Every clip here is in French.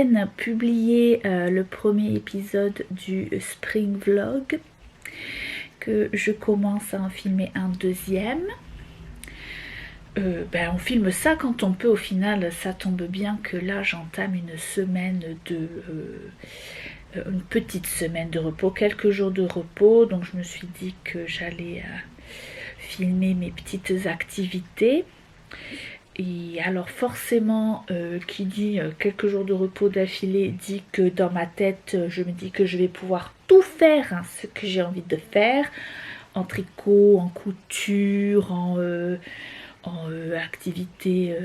peine publié le premier épisode du Spring Vlog, que je commence à en filmer un deuxième. On filme ça quand on peut. Au final, ça tombe bien que là j'entame une semaine de une petite semaine de repos, quelques jours de repos, donc je me suis dit que j'allais filmer mes petites activités. Et alors forcément, qui dit quelques jours de repos d'affilée dit que dans ma tête, je me dis que je vais pouvoir tout faire, hein, ce que j'ai envie de faire, en tricot, en couture, en activité,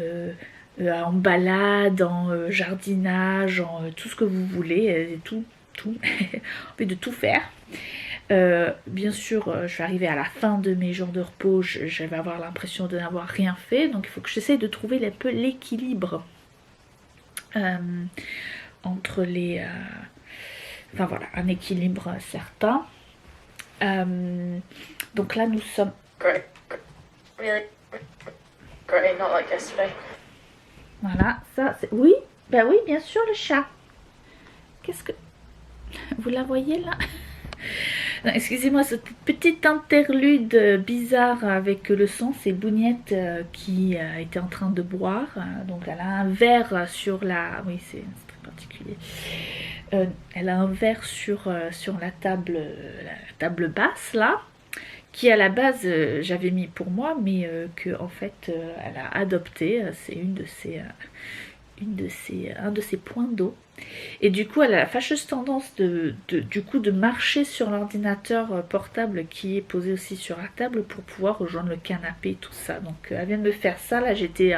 en balade, en jardinage, en tout ce que vous voulez, tout, envie de tout faire. Bien sûr, je vais arriver à la fin de mes jours de repos, je vais avoir l'impression de n'avoir rien fait, donc il faut que j'essaie de trouver un peu l'équilibre entre les... enfin voilà, un équilibre certain. Donc là, nous sommes... Great. Really? Great, not like yesterday. Voilà, ça c'est... Oui, ben oui, bien sûr, le chat. Qu'est-ce que... Vous la voyez là? Excusez-moi, cette petite interlude bizarre avec le son, c'est Bouniette qui était en train de boire. Donc elle a un verre sur la... Oui, c'est très particulier. Elle a un verre sur la table basse là, qui à la base j'avais mis pour moi, mais que en fait elle a adopté. C'est un de ses points d'eau. Et du coup, elle a la fâcheuse tendance de marcher sur l'ordinateur portable qui est posé aussi sur la table pour pouvoir rejoindre le canapé, tout ça. Donc, elle vient de me faire ça. Là, j'étais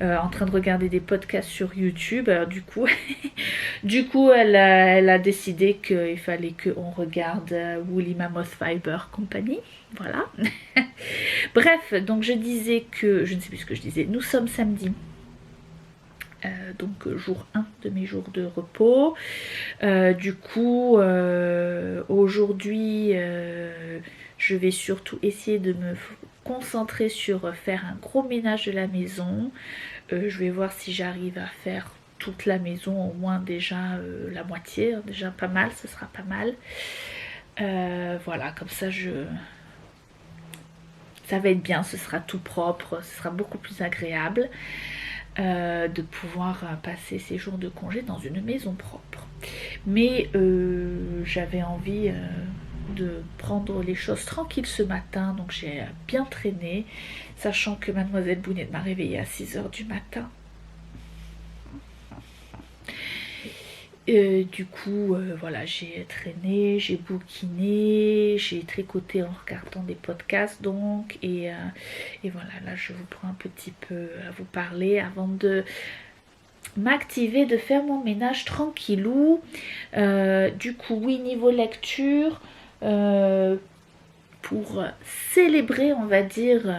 en train de regarder des podcasts sur YouTube. Alors, du coup, elle a décidé qu'il fallait qu'on regarde Woolly Mammoth Fiber Company. Voilà. Bref, donc je disais que... Je ne sais plus ce que je disais. Nous sommes samedi. Donc jour 1 de mes jours de repos. Du coup, aujourd'hui, je vais surtout essayer de me concentrer sur faire un gros ménage de la maison. Je vais voir si j'arrive à faire toute la maison, au moins déjà la moitié, déjà pas mal, ce sera pas mal. Voilà, comme ça ça va être bien, ce sera tout propre, ce sera beaucoup plus agréable. De pouvoir passer ces jours de congé dans une maison propre. Mais j'avais envie de prendre les choses tranquilles ce matin, donc j'ai bien traîné, sachant que Mademoiselle Bounette m'a réveillée à 6h du matin. Du coup, voilà, j'ai traîné, j'ai bouquiné, j'ai tricoté en regardant des podcasts donc, et voilà, là je vous prends un petit peu à vous parler avant de m'activer, de faire mon ménage tranquillou. Du coup, oui, niveau lecture, pour célébrer, on va dire,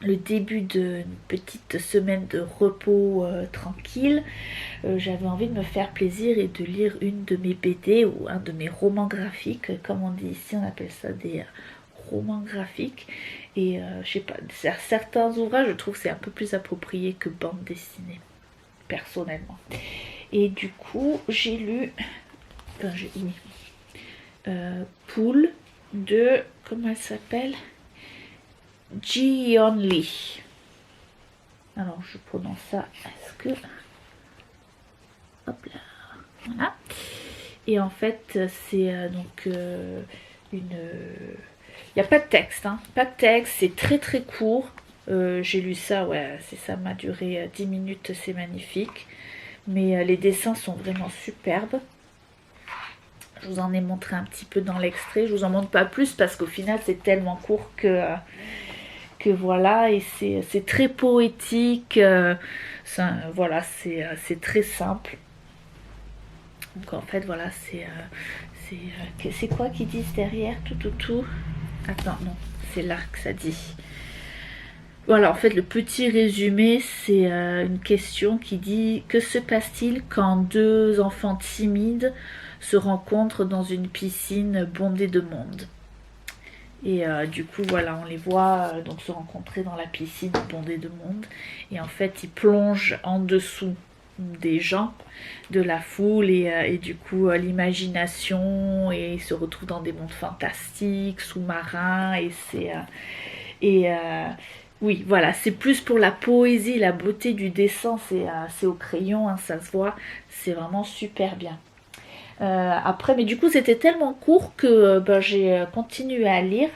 le début d'une petite semaine de repos tranquille, j'avais envie de me faire plaisir et de lire une de mes BD ou un de mes romans graphiques, comme on dit ici, on appelle ça des romans graphiques. Et je sais pas, certains ouvrages, je trouve que c'est un peu plus approprié que bande dessinée, personnellement. Et du coup, j'ai lu, Pool de, comment elle s'appelle, Ji-Yeon Lee. Alors je prononce ça, est-ce que... Hop là, voilà. Et en fait c'est donc une... Il n'y a pas de texte, hein. Pas de texte, c'est très très court. J'ai lu ça, ouais, ça m'a duré 10 minutes, c'est magnifique. Mais les dessins sont vraiment superbes. Je vous en ai montré un petit peu dans l'extrait, je vous en montre pas plus parce qu'au final c'est tellement court que voilà, et c'est très poétique, voilà, c'est très simple. Donc en fait voilà, c'est quoi qu'ils disent derrière, tout. Attends, non, c'est là que ça dit. Voilà, en fait le petit résumé, c'est une question qui dit: que se passe-t-il quand deux enfants timides se rencontrent dans une piscine bondée de monde? Et du coup voilà, on les voit donc se rencontrer dans la piscine bondée de monde, et en fait ils plongent en dessous des gens, de la foule, et du coup l'imagination, et ils se retrouvent dans des mondes fantastiques, sous-marins, et et oui, voilà, c'est plus pour la poésie, la beauté du dessin, c'est au crayon, hein, ça se voit, c'est vraiment super bien. Après, mais du coup, c'était tellement court que ben, j'ai continué à lire.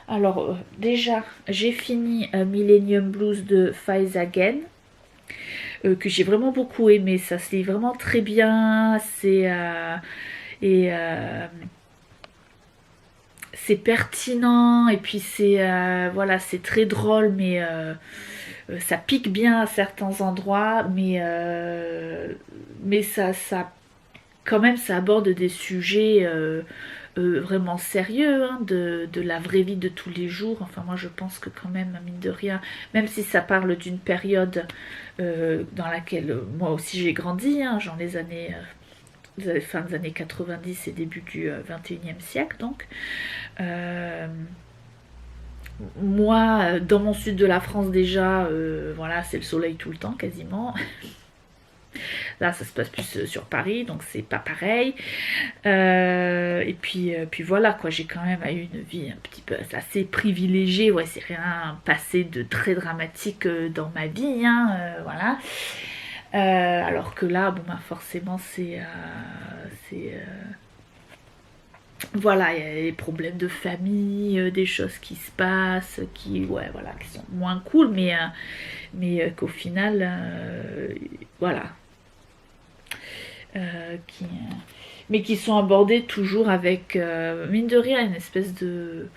Alors, déjà, j'ai fini Millennium Blues de Faizagen, que j'ai vraiment beaucoup aimé. Ça se lit vraiment très bien. Et c'est pertinent, et puis c'est voilà, c'est très drôle, mais ça pique bien à certains endroits, mais ça quand même, ça aborde des sujets vraiment sérieux, hein, de la vraie vie de tous les jours. Enfin, moi, je pense que quand même, mine de rien, même si ça parle d'une période dans laquelle moi aussi j'ai grandi, hein, genre les années fin des années 90 et début du 21e siècle, donc. Moi, dans mon sud de la France déjà, voilà, c'est le soleil tout le temps quasiment. Là, ça se passe plus sur Paris, donc c'est pas pareil. Et puis voilà, quoi, j'ai quand même eu une vie un petit peu assez privilégiée. Ouais, c'est rien passé de très dramatique dans ma vie, hein, voilà. Alors que là, bon, bah, forcément, voilà, il y a des problèmes de famille, des choses qui se passent, ouais, voilà, qui sont moins cool, mais qu'au final, voilà, mais qui sont abordés toujours avec, mine de rien, une espèce de...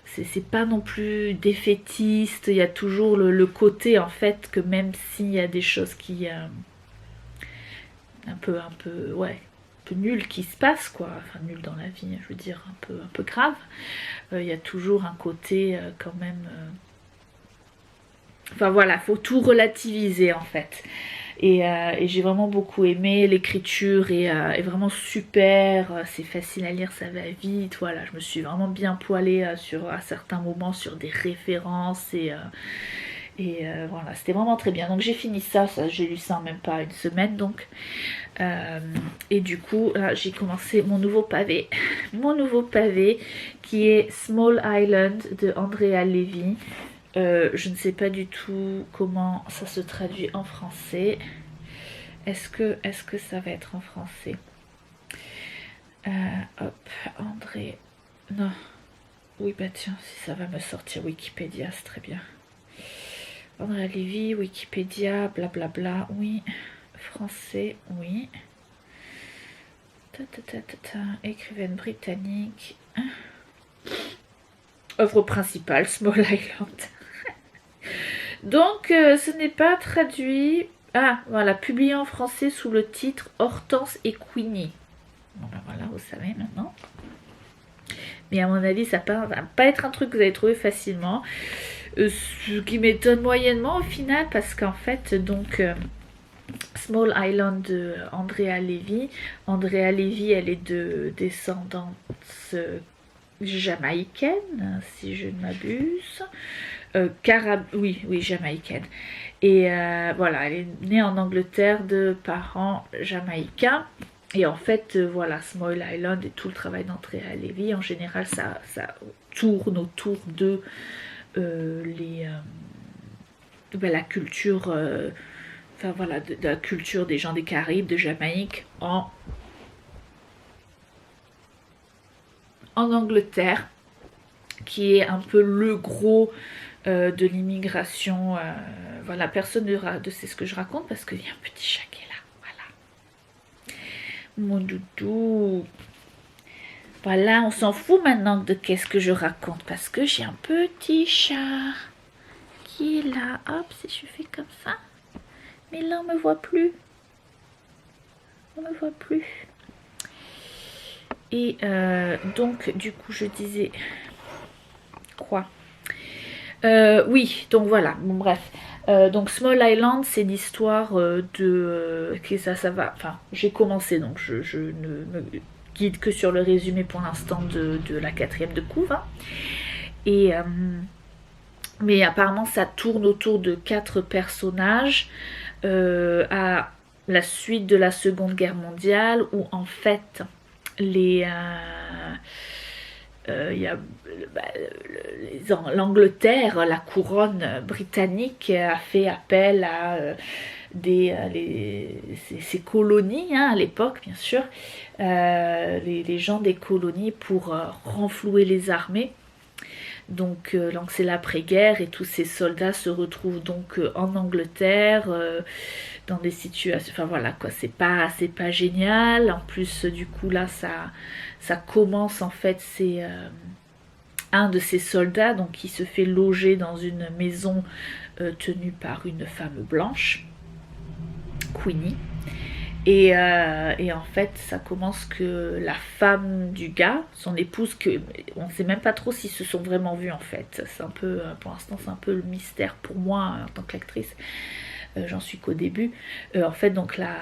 C'est pas non plus défaitiste, il y a toujours le côté, en fait, que même s'il y a des choses qui... ouais, un peu nul qui se passe, quoi, enfin nul dans la vie, je veux dire un peu grave, il y a toujours un côté quand même, enfin voilà, faut tout relativiser en fait. Et j'ai vraiment beaucoup aimé, l'écriture est vraiment super, c'est facile à lire, ça va vite, voilà, je me suis vraiment bien poilée à certains moments sur des références, et voilà, c'était vraiment très bien. Donc j'ai fini j'ai lu ça en même pas une semaine, donc. Et du coup, là, j'ai commencé mon nouveau pavé. Mon nouveau pavé qui est Small Island de Andrea Levy. Je ne sais pas du tout comment ça se traduit en français. Est-ce que ça va être en français? Hop, André... Non. Oui, bah tiens, si ça va me sortir Wikipédia, c'est très bien. Andrea Levy, Wikipédia, blablabla, oui. Français, oui. Écrivaine britannique. Œuvre principale, Small Island. Donc, ce n'est pas traduit. Ah, voilà, publié en français sous le titre Hortense et Queenie. Bon, ben voilà, vous savez maintenant. Mais à mon avis, ça va pas être un truc que vous allez trouver facilement. Ce qui m'étonne moyennement au final, parce qu'en fait, donc... Small Island de Andrea Levy. Andrea Levy, elle est de descendance jamaïcaine, si je ne m'abuse. Oui, jamaïcaine. Et voilà, elle est née en Angleterre de parents jamaïcains. Et en fait, voilà, Small Island et tout le travail d'Andrea Levy, en général, ça tourne autour de la culture... Enfin voilà, de la culture des gens des Caraïbes, de Jamaïque, en Angleterre, qui est un peu le gros de l'immigration. Voilà, personne ne sait ce que je raconte parce qu'il y a un petit chat qui est là. Voilà. Mon doudou. Voilà, on s'en fout maintenant de qu'est-ce que je raconte parce que j'ai un petit chat qui est là. Hop, si je fais comme ça. Mais là, on me voit plus. On me voit plus. Et donc, du coup, je disais... Quoi oui, donc voilà. Bon, bref. Donc, Small Island, c'est l'histoire de... ça va... Enfin, j'ai commencé, donc je ne me guide que sur le résumé pour l'instant de la 4e de couve. Hein. Et... mais apparemment, ça tourne autour de 4 personnages... la suite de la Seconde Guerre mondiale où en fait les il y a l'Angleterre, la couronne britannique a fait appel à ces colonies à l'époque bien sûr, les gens des colonies pour renflouer les armées. Donc c'est l'après-guerre et tous ces soldats se retrouvent donc en Angleterre dans des situations, enfin voilà quoi, c'est pas génial. En plus du coup là ça commence en fait, c'est un de ces soldats donc qui se fait loger dans une maison tenue par une femme blanche, Queenie. Et en fait, ça commence que la femme du gars, son épouse, que on ne sait même pas trop s'ils se sont vraiment vus en fait. C'est un peu, pour l'instant, c'est un peu le mystère pour moi en tant qu'actrice. J'en suis qu'au début. En fait, donc la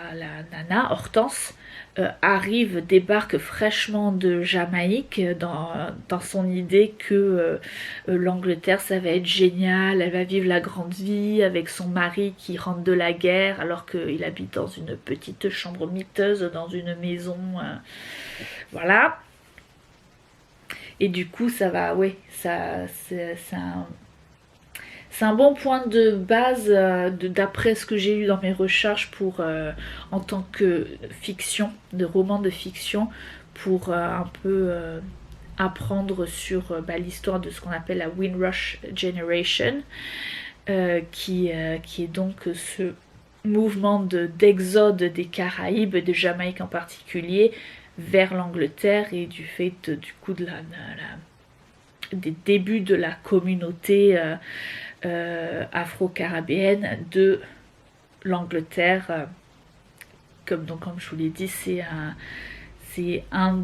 nana, Hortense, débarque fraîchement de Jamaïque dans son idée que l'Angleterre ça va être génial, elle va vivre la grande vie avec son mari qui rentre de la guerre alors qu'il habite dans une petite chambre miteuse dans une maison, voilà. Et du coup ça va, oui, ça c'est un bon point de base d'après ce que j'ai lu dans mes recherches pour en tant que fiction, de roman de fiction, pour un peu apprendre sur l'histoire de ce qu'on appelle la Windrush Generation, qui est donc ce mouvement d'exode des Caraïbes, de Jamaïque en particulier, vers l'Angleterre et du fait du coup des débuts de la communauté afro-caribéenne de l'Angleterre. Comme je vous l'ai dit, c'est un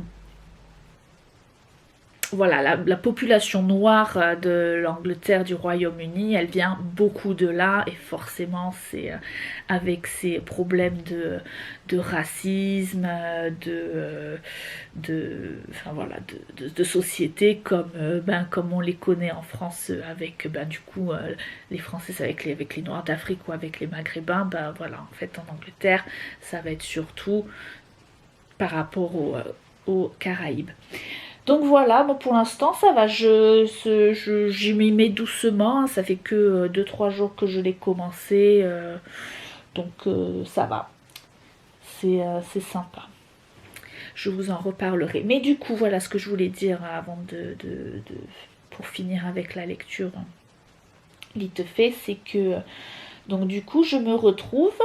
voilà, la population noire de l'Angleterre, du Royaume-Uni, elle vient beaucoup de là et forcément c'est avec ces problèmes de racisme, enfin voilà, de société comme on les connaît en France avec du coup les Français avec les Noirs d'Afrique ou avec les Maghrébins. Voilà, en fait en Angleterre ça va être surtout par rapport aux Caraïbes. Donc voilà, bon, pour l'instant ça va, j'y m'y mets doucement, ça fait que 2-3 jours que je l'ai commencé, donc ça va, c'est sympa. Je vous en reparlerai. Mais du coup, voilà ce que je voulais dire avant pour finir avec la lecture vite fait, c'est que donc du coup je me retrouve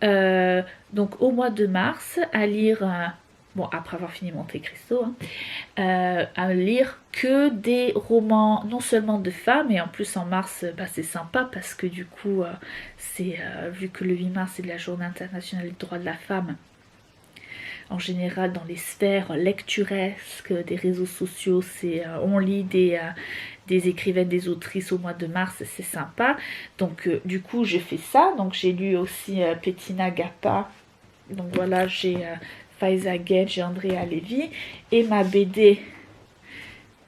donc au mois de mars à lire... bon, après avoir fini Monte Cristo, à lire que des romans, non seulement de femmes, et en plus en mars, c'est sympa parce que du coup, vu que le 8 mars c'est de la journée internationale des droits de la femme, en général dans les sphères lecturesques des réseaux sociaux, on lit des écrivaines, des autrices au mois de mars, c'est sympa. Donc du coup j'ai fait ça, donc j'ai lu aussi Bettina Gappa, donc voilà, j'ai... Faiza Gage, j'ai Andrea Levy et ma BD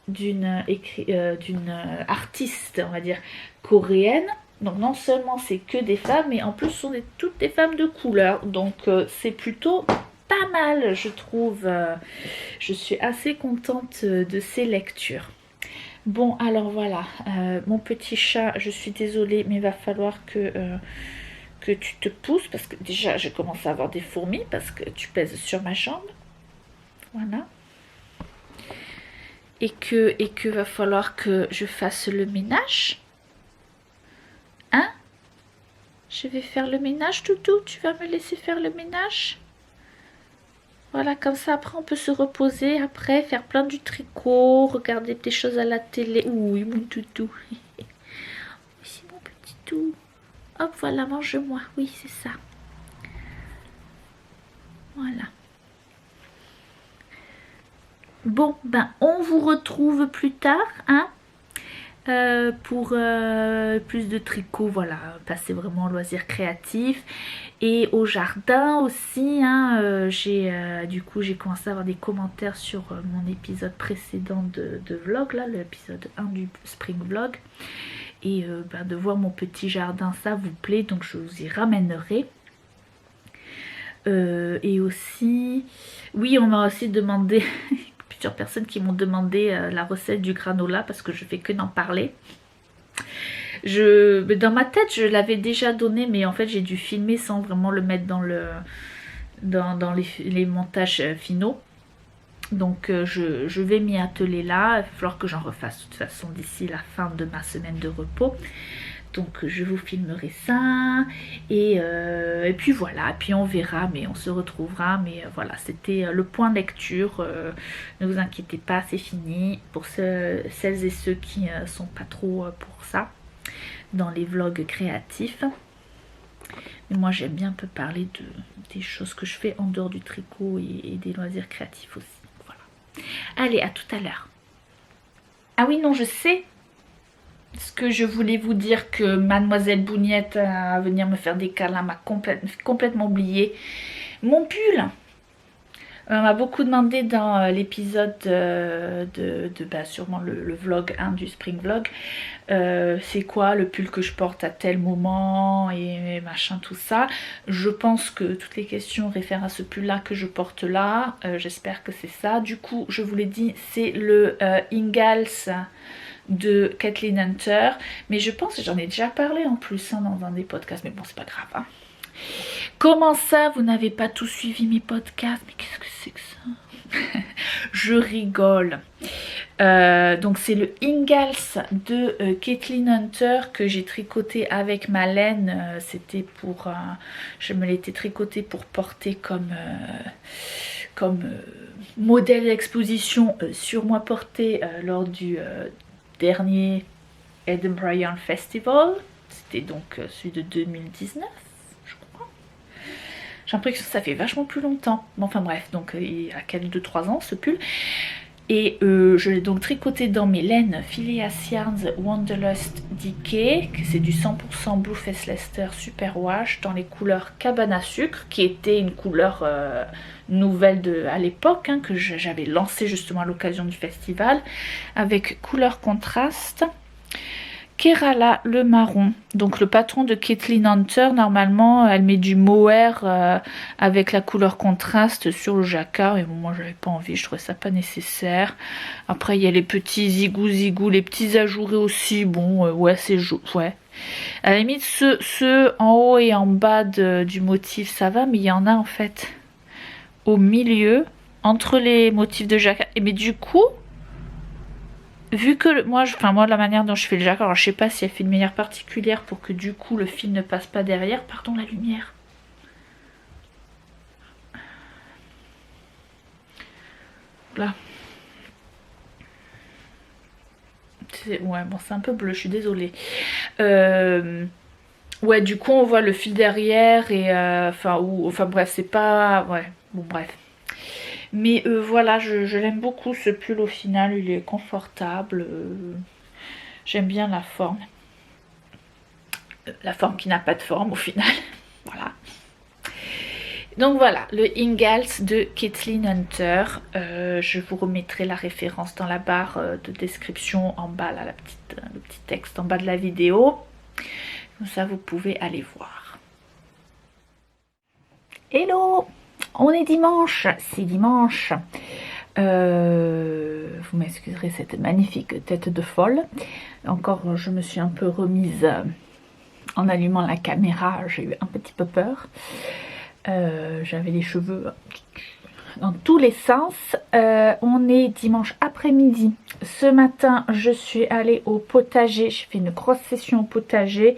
d'une artiste, on va dire, coréenne. Donc non seulement c'est que des femmes, mais en plus ce sont toutes des femmes de couleur. Donc c'est plutôt pas mal, je trouve. Je suis assez contente de ces lectures. Bon, alors voilà, mon petit chat, je suis désolée, mais il va falloir que tu te pousses parce que déjà je commence à avoir des fourmis parce que tu pèses sur ma jambe, voilà, et que va falloir que je fasse le ménage, hein. Je vais faire le ménage, toutou, tu vas me laisser faire le ménage, voilà, comme ça après on peut se reposer, après faire plein du tricot, regarder des choses à la télé. Oui mon toutou, c'est mon petit tout. Hop, voilà, mange-moi. Oui, c'est ça. Voilà. Bon, on vous retrouve plus tard, hein, pour plus de tricot, voilà, passer vraiment au loisir créatif. Et au jardin aussi, hein, du coup, j'ai commencé à avoir des commentaires sur mon épisode précédent de vlog, là, l'épisode 1 du Spring Vlog. Et de voir mon petit jardin, ça vous plaît, donc je vous y ramènerai. Et aussi, oui, on m'a aussi demandé, plusieurs personnes qui m'ont demandé la recette du granola parce que je fais que d'en parler. Dans ma tête, je l'avais déjà donné, mais en fait, j'ai dû filmer sans vraiment le mettre dans les montages finaux. Donc je vais m'y atteler là, il va falloir que j'en refasse de toute façon d'ici la fin de ma semaine de repos. Donc je vous filmerai ça et puis voilà, puis on verra, mais on se retrouvera. Mais voilà, c'était le point lecture, ne vous inquiétez pas, c'est fini pour celles et ceux qui sont pas trop pour ça dans les vlogs créatifs. Mais moi j'aime bien un peu parler des choses que je fais en dehors du tricot et des loisirs créatifs aussi. Allez, à tout à l'heure. Ah oui, non, je sais ce que je voulais vous dire, que Mademoiselle Bougnette à venir me faire des câlins m'a complètement oublié. Mon pull, on m'a beaucoup demandé dans l'épisode sûrement le vlog 1 du Spring Vlog. C'est quoi le pull que je porte à tel moment et machin tout ça. Je pense que toutes les questions réfèrent à ce pull là que je porte là. J'espère que c'est ça. Du coup, je vous l'ai dit, c'est le Ingalls de Kathleen Hunter. Mais je pense que j'en ai déjà parlé en plus dans un des podcasts. Mais bon, c'est pas grave. Hein. Comment ça, vous n'avez pas tout suivi mes podcasts? Mais qu'est-ce que c'est que ça? Je rigole. Donc c'est le Ingalls de Kathleen Hunter que j'ai tricoté avec ma laine. C'était pour... je me l'étais tricoté pour porter comme modèle d'exposition sur moi porté lors du dernier Edinburgh Yarn Festival. C'était donc celui de 2019. J'ai l'impression que ça fait vachement plus longtemps. Bon, enfin bref, donc il y a 2-3 ans ce pull. Et je l'ai donc tricoté dans mes laines Phileas Yarns Wanderlust Decay. C'est du 100% Blue Face Leicester Super Wash dans les couleurs cabane à sucre, qui était une couleur nouvelle à l'époque, que j'avais lancée justement à l'occasion du festival, avec couleur contraste. Kerala le marron, donc le patron de Kathleen Hunter, normalement elle met du mohair avec la couleur contraste sur le jacquard, et bon, moi j'avais pas envie, je trouvais ça pas nécessaire. Après il y a les petits zigou, les petits ajourés aussi, bon ouais c'est ouais. À la limite ceux en haut et en bas du motif ça va, mais il y en a en fait au milieu, entre les motifs de jacquard, et mais du coup... Vu que moi la manière dont je fais le jacquard, alors je sais pas si elle fait une manière particulière pour que du coup le fil ne passe pas derrière. Pardon la lumière. Là. Ouais bon c'est un peu bleu, je suis désolée. Ouais du coup on voit le fil derrière et enfin bref c'est pas... Ouais bon bref. Mais voilà, je l'aime beaucoup ce pull au final, il est confortable. J'aime bien la forme. La forme qui n'a pas de forme au final. Voilà. Donc voilà, le Ingalls de Kathleen Hunter. Je vous remettrai la référence dans la barre de description en bas, là, le petit texte en bas de la vidéo. Comme ça, vous pouvez aller voir. Hello! On est dimanche, c'est dimanche. Vous m'excuserez cette magnifique tête de folle. Encore, je me suis un peu remise en allumant la caméra. J'ai eu un petit peu peur. J'avais les cheveux dans tous les sens. On est dimanche après-midi. Ce matin, je suis allée au potager. J'ai fait une grosse session au potager.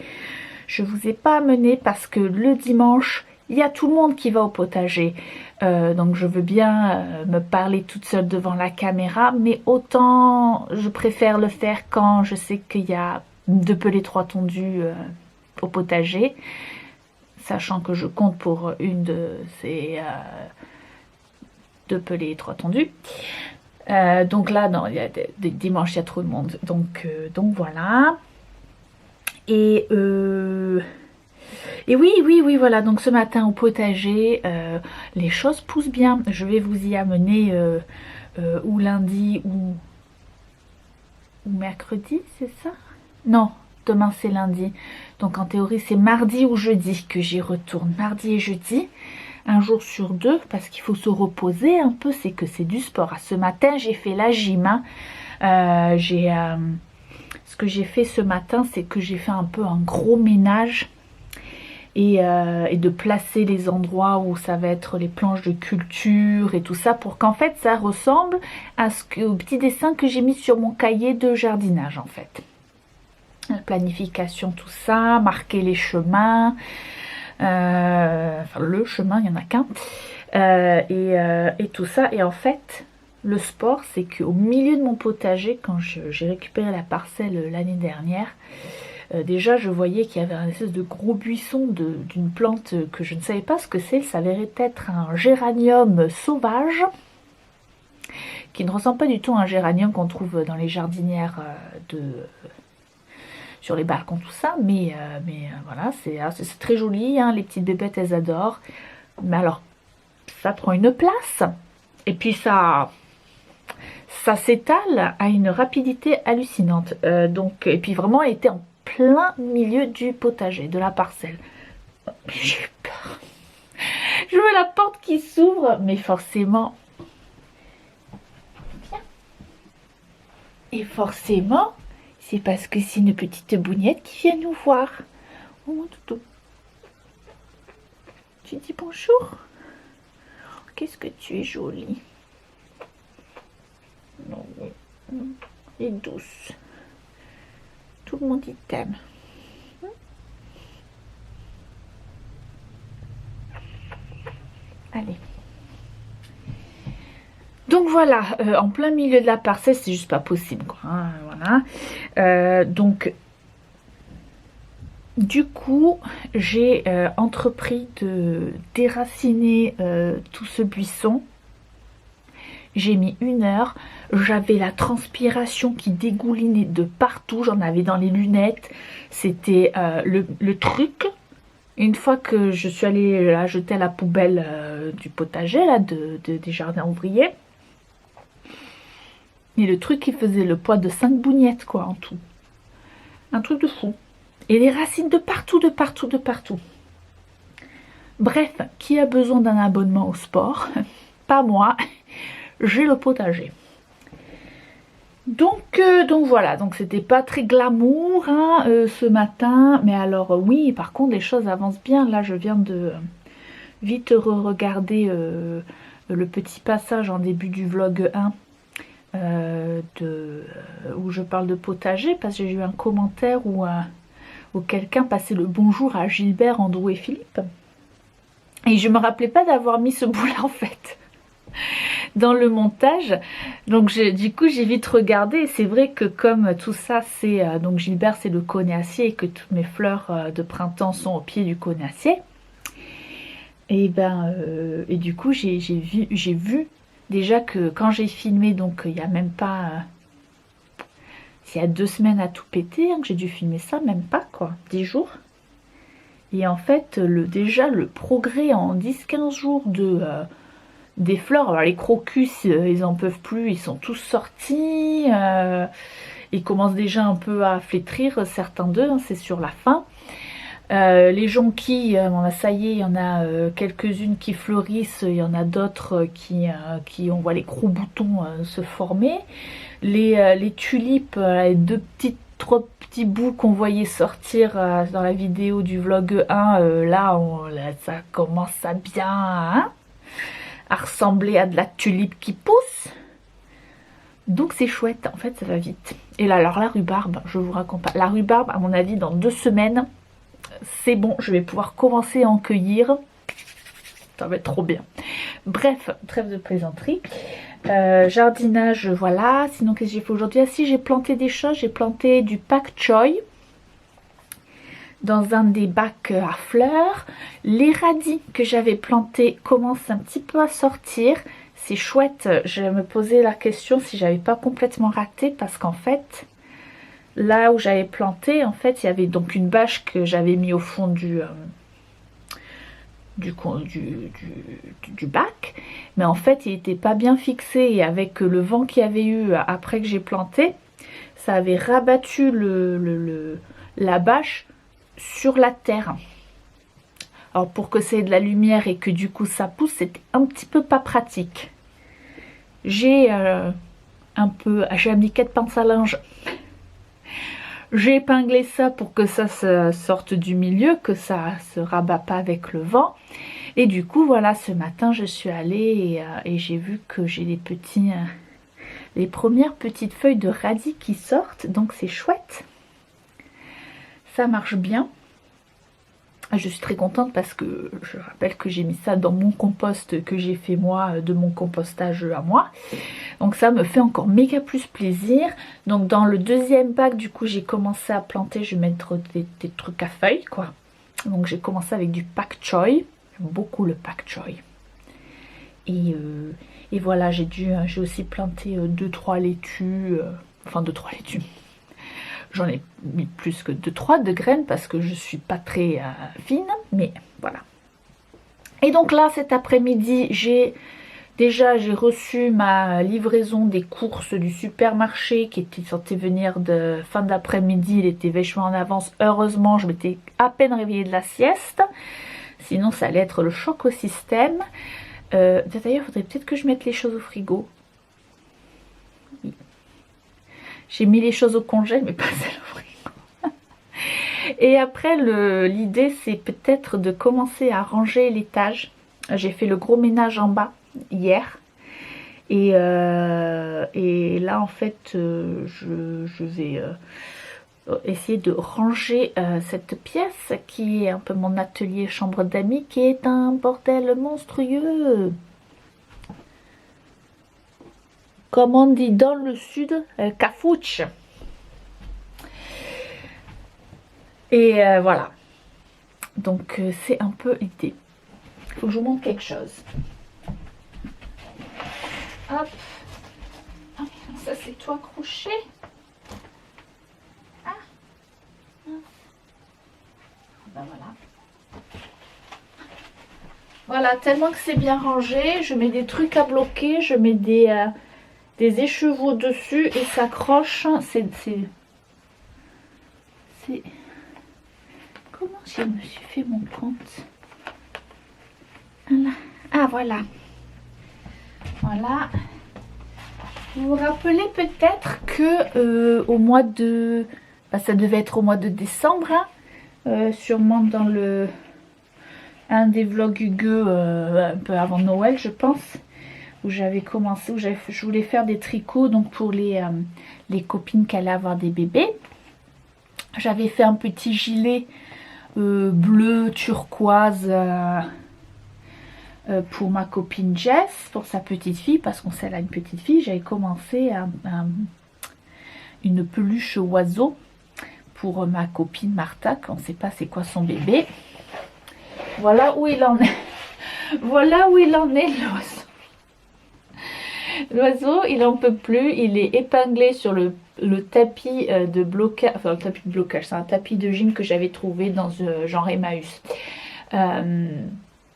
Je vous ai pas amené parce que le dimanche... Il y a tout le monde qui va au potager, donc je veux bien me parler toute seule devant la caméra, mais autant je préfère le faire quand je sais qu'il y a 2 pelés 3 tondus au potager, sachant que je compte pour une de ces 2 pelés 3 tondus. Donc là, non, il y a des dimanches, il y a trop de monde, donc voilà. Et oui, voilà, donc ce matin au potager, les choses poussent bien. Je vais vous y amener ou lundi ou mercredi, c'est ça? Non, demain c'est lundi. Donc en théorie c'est mardi ou jeudi que j'y retourne. Mardi et jeudi. un jour sur deux, parce qu'il faut se reposer un peu, c'est que c'est du sport. Ce matin, j'ai fait la gym. Hein. Ce que j'ai fait ce matin, c'est que j'ai fait un peu un gros ménage et de placer les endroits où ça va être les planches de culture et tout ça, pour qu'en fait ça ressemble au petit dessin que j'ai mis sur mon cahier de jardinage en fait. La planification, tout ça, marquer les chemins, enfin le chemin, il n'y en a qu'un, et tout ça. Et en fait, le sport, c'est qu'au milieu de mon potager, quand j'ai récupéré la parcelle l'année dernière, déjà je voyais qu'il y avait un espèce de gros buisson d'une plante que je ne savais pas ce que c'est. Ça s'avérait être un géranium sauvage, qui ne ressemble pas du tout à un géranium qu'on trouve dans les jardinières sur les balcons, tout ça, mais voilà, c'est très joli, hein, les petites bébêtes, elles adorent. Mais alors, ça prend une place, et puis ça s'étale à une rapidité hallucinante. Et puis vraiment, elle était en plein milieu du potager, de la parcelle. J'ai eu peur. Je vois la porte qui s'ouvre, mais forcément... Et forcément... c'est parce que c'est une petite bougnette qui vient nous voir. Oh mon toutou. Tu dis bonjour? Qu'est-ce que tu es jolie. Non, et douce. Tout le monde y t'aime. Allez. Donc voilà, en plein milieu de la parcelle, c'est juste pas possible, quoi. Hein, voilà. Donc, du coup, j'ai entrepris de déraciner tout ce buisson. J'ai mis 1 heure. J'avais la transpiration qui dégoulinait de partout. J'en avais dans les lunettes. C'était le truc. Une fois que je suis allée la jeter à la poubelle du potager, là, des jardins ouvriers. Et le truc qui faisait le poids de 5 bougnettes, quoi, en tout. Un truc de fou. Et les racines de partout, de partout, de partout. Bref, qui a besoin d'un abonnement au sport? Pas moi. J'ai le potager. Donc voilà, donc c'était pas très glamour hein, ce matin. Mais alors oui, par contre, les choses avancent bien. Là, je viens de vite regarder le petit passage en début du vlog 1. Où je parle de potager, parce que j'ai eu un commentaire où quelqu'un passait le bonjour à Gilbert, Andrew et Philippe, et je me rappelais pas d'avoir mis ce bout là en fait dans le montage. Donc du coup j'ai vite regardé, et c'est vrai que comme tout ça c'est donc Gilbert c'est le conéacier, et que toutes mes fleurs de printemps sont au pied du conéacier, et du coup j'ai vu déjà que quand j'ai filmé, donc il n'y a même pas... il y a 2 semaines à tout péter, hein, que j'ai dû filmer ça, même pas quoi, 10 jours. Et en fait, déjà le progrès en 10-15 jours des fleurs, alors les crocus, ils en peuvent plus, ils sont tous sortis. Ils commencent déjà un peu à flétrir, certains d'eux, hein, c'est sur la fin. Les jonquilles, ça y est, il y en a quelques-unes qui fleurissent, il y en a d'autres qui on voit les gros boutons se former. Les tulipes, les 3 petits bouts qu'on voyait sortir dans la vidéo du vlog 1, là ça commence à bien hein, à ressembler à de la tulipe qui pousse. Donc c'est chouette, en fait ça va vite. Et là, alors la rhubarbe, je vous raconte pas. La rhubarbe, à mon avis, dans 2 semaines, c'est bon, je vais pouvoir commencer à en cueillir. Ça va être trop bien. Bref, trêve de plaisanterie. Jardinage, voilà. Sinon, qu'est-ce que j'ai fait aujourd'hui? Ah si, j'ai planté des choses. J'ai planté du pak choy dans un des bacs à fleurs. Les radis que j'avais plantés commencent un petit peu à sortir. C'est chouette. Je me posais la question si j'avais pas complètement raté, parce qu'en fait... là où j'avais planté, en fait, il y avait donc une bâche que j'avais mis au fond du bac. Mais en fait, il n'était pas bien fixé. Et avec le vent qu'il y avait eu après que j'ai planté, ça avait rabattu la bâche sur la terre. Alors pour que ça ait de la lumière et que du coup ça pousse, c'était un petit peu pas pratique. J'ai j'ai un briquet de pince à linge. J'ai épinglé ça pour que ça se sorte du milieu, que ça se rabat pas avec le vent. Et du coup voilà, ce matin je suis allée et j'ai vu que j'ai les premières petites feuilles de radis qui sortent, donc c'est chouette. Ça marche bien. Je suis très contente parce que je rappelle que j'ai mis ça dans mon compost que j'ai fait moi, de mon compostage à moi. Donc ça me fait encore méga plus plaisir. Donc dans le deuxième bac, du coup, j'ai commencé à planter. Je vais mettre des trucs à feuilles, quoi. Donc j'ai commencé avec du pak choi. J'aime beaucoup le pak choi. Et voilà, j'ai aussi planté 2-3 laitues. Enfin 2-3 laitues. J'en ai mis plus que 2-3 de graines parce que je suis pas très fine, mais voilà. Et donc là, cet après-midi, j'ai reçu ma livraison des courses du supermarché qui était censée venir de fin d'après-midi. Il était vachement en avance. Heureusement, je m'étais à peine réveillée de la sieste. Sinon, ça allait être le choc au système. D'ailleurs, il faudrait peut-être que je mette les choses au frigo. J'ai mis les choses au congé, mais pas celles au frigo. Et après, l'idée, c'est peut-être de commencer à ranger l'étage. J'ai fait le gros ménage en bas hier. Et là, en fait, je vais essayer de ranger cette pièce qui est un peu mon atelier chambre d'amis, qui est un bordel monstrueux. Comme on dit dans le sud, cafouche. Et voilà. Donc c'est un peu l'idée. Il faut que je vous montre quelque chose. Hop. Ah, ça c'est toi crochet. Ah. Ben voilà. Voilà, tellement que c'est bien rangé. Je mets des trucs à bloquer. Je mets des écheveaux dessus et ça accroche. C'est comment je me suis fait mon compte. Voilà. Ah voilà. Voilà. Vous vous rappelez peut-être que au mois de... ça devait être au mois de décembre. Hein, sûrement dans un des vlogs Hugues un peu avant Noël je pense. Où j'avais commencé, je voulais faire des tricots donc pour les copines qui allaient avoir des bébés. J'avais fait un petit gilet bleu turquoise pour ma copine Jess, pour sa petite fille, parce qu'on sait elle a une petite fille. J'avais commencé une peluche oiseau pour ma copine Martha, qu'on ne sait pas c'est quoi son bébé. Voilà où il en est. Voilà où il en est l'oiseau. L'oiseau, il en peut plus, il est épinglé sur le tapis de blocage, enfin le tapis de blocage, c'est un tapis de gym que j'avais trouvé dans genre Emmaüs.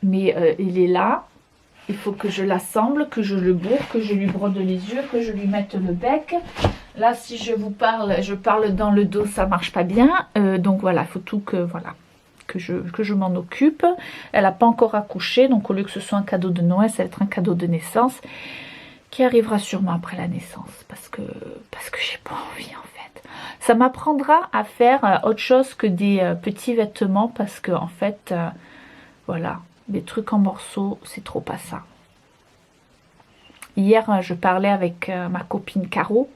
Mais il est là, il faut que je l'assemble, que je le bourre, que je lui brode les yeux, que je lui mette le bec. Là, si je vous parle, je parle dans le dos, ça marche pas bien. Donc voilà, il faut tout que je m'en occupe. Elle n'a pas encore accouché, donc au lieu que ce soit un cadeau de Noël, ça va être un cadeau de naissance. Qui arrivera sûrement après la naissance parce que j'ai pas envie en fait. Ça m'apprendra à faire autre chose que des petits vêtements parce que en fait voilà, des trucs en morceaux c'est trop pas ça. Hier je parlais avec ma copine Caro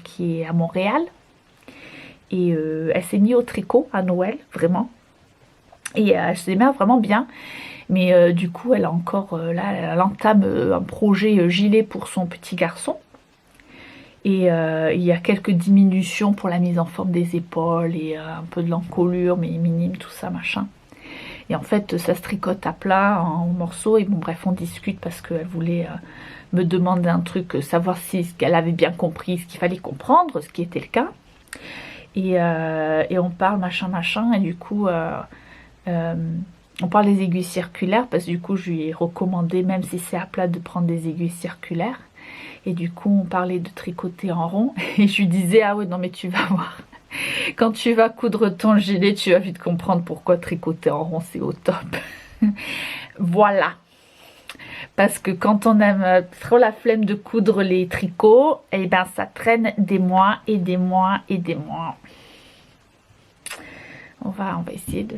qui est à Montréal et elle s'est mise au tricot à Noël vraiment et elle s'est mise vraiment bien. Mais du coup, elle a encore, là, elle entame un projet gilet pour son petit garçon. Et il y a quelques diminutions pour la mise en forme des épaules et un peu de l'encolure, mais minime, tout ça, machin. Et en fait, ça se tricote à plat, en morceaux. Et bon, bref, on discute parce qu'elle voulait me demander un truc, savoir si qu'elle avait bien compris ce qu'il fallait comprendre, ce qui était le cas. Et on parle, machin. Et du coup... on parle des aiguilles circulaires parce que du coup je lui ai recommandé, même si c'est à plat, de prendre des aiguilles circulaires. Et du coup on parlait de tricoter en rond et je lui disais ah ouais non mais tu vas voir, quand tu vas coudre ton gilet tu vas vite comprendre pourquoi tricoter en rond c'est au top. Voilà. Parce que quand on a trop la flemme de coudre les tricots, et ben ça traîne des mois et des mois et des mois. On va essayer de...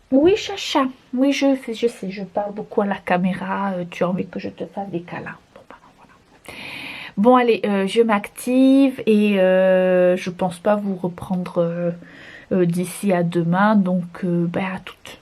Oui, Chacha. Oui, je sais, je parle beaucoup à la caméra. Tu as envie que je te fasse des câlins. Bon, ben, voilà. Bon, allez, je m'active et je pense pas vous reprendre d'ici à demain. Donc, ben, à toutes.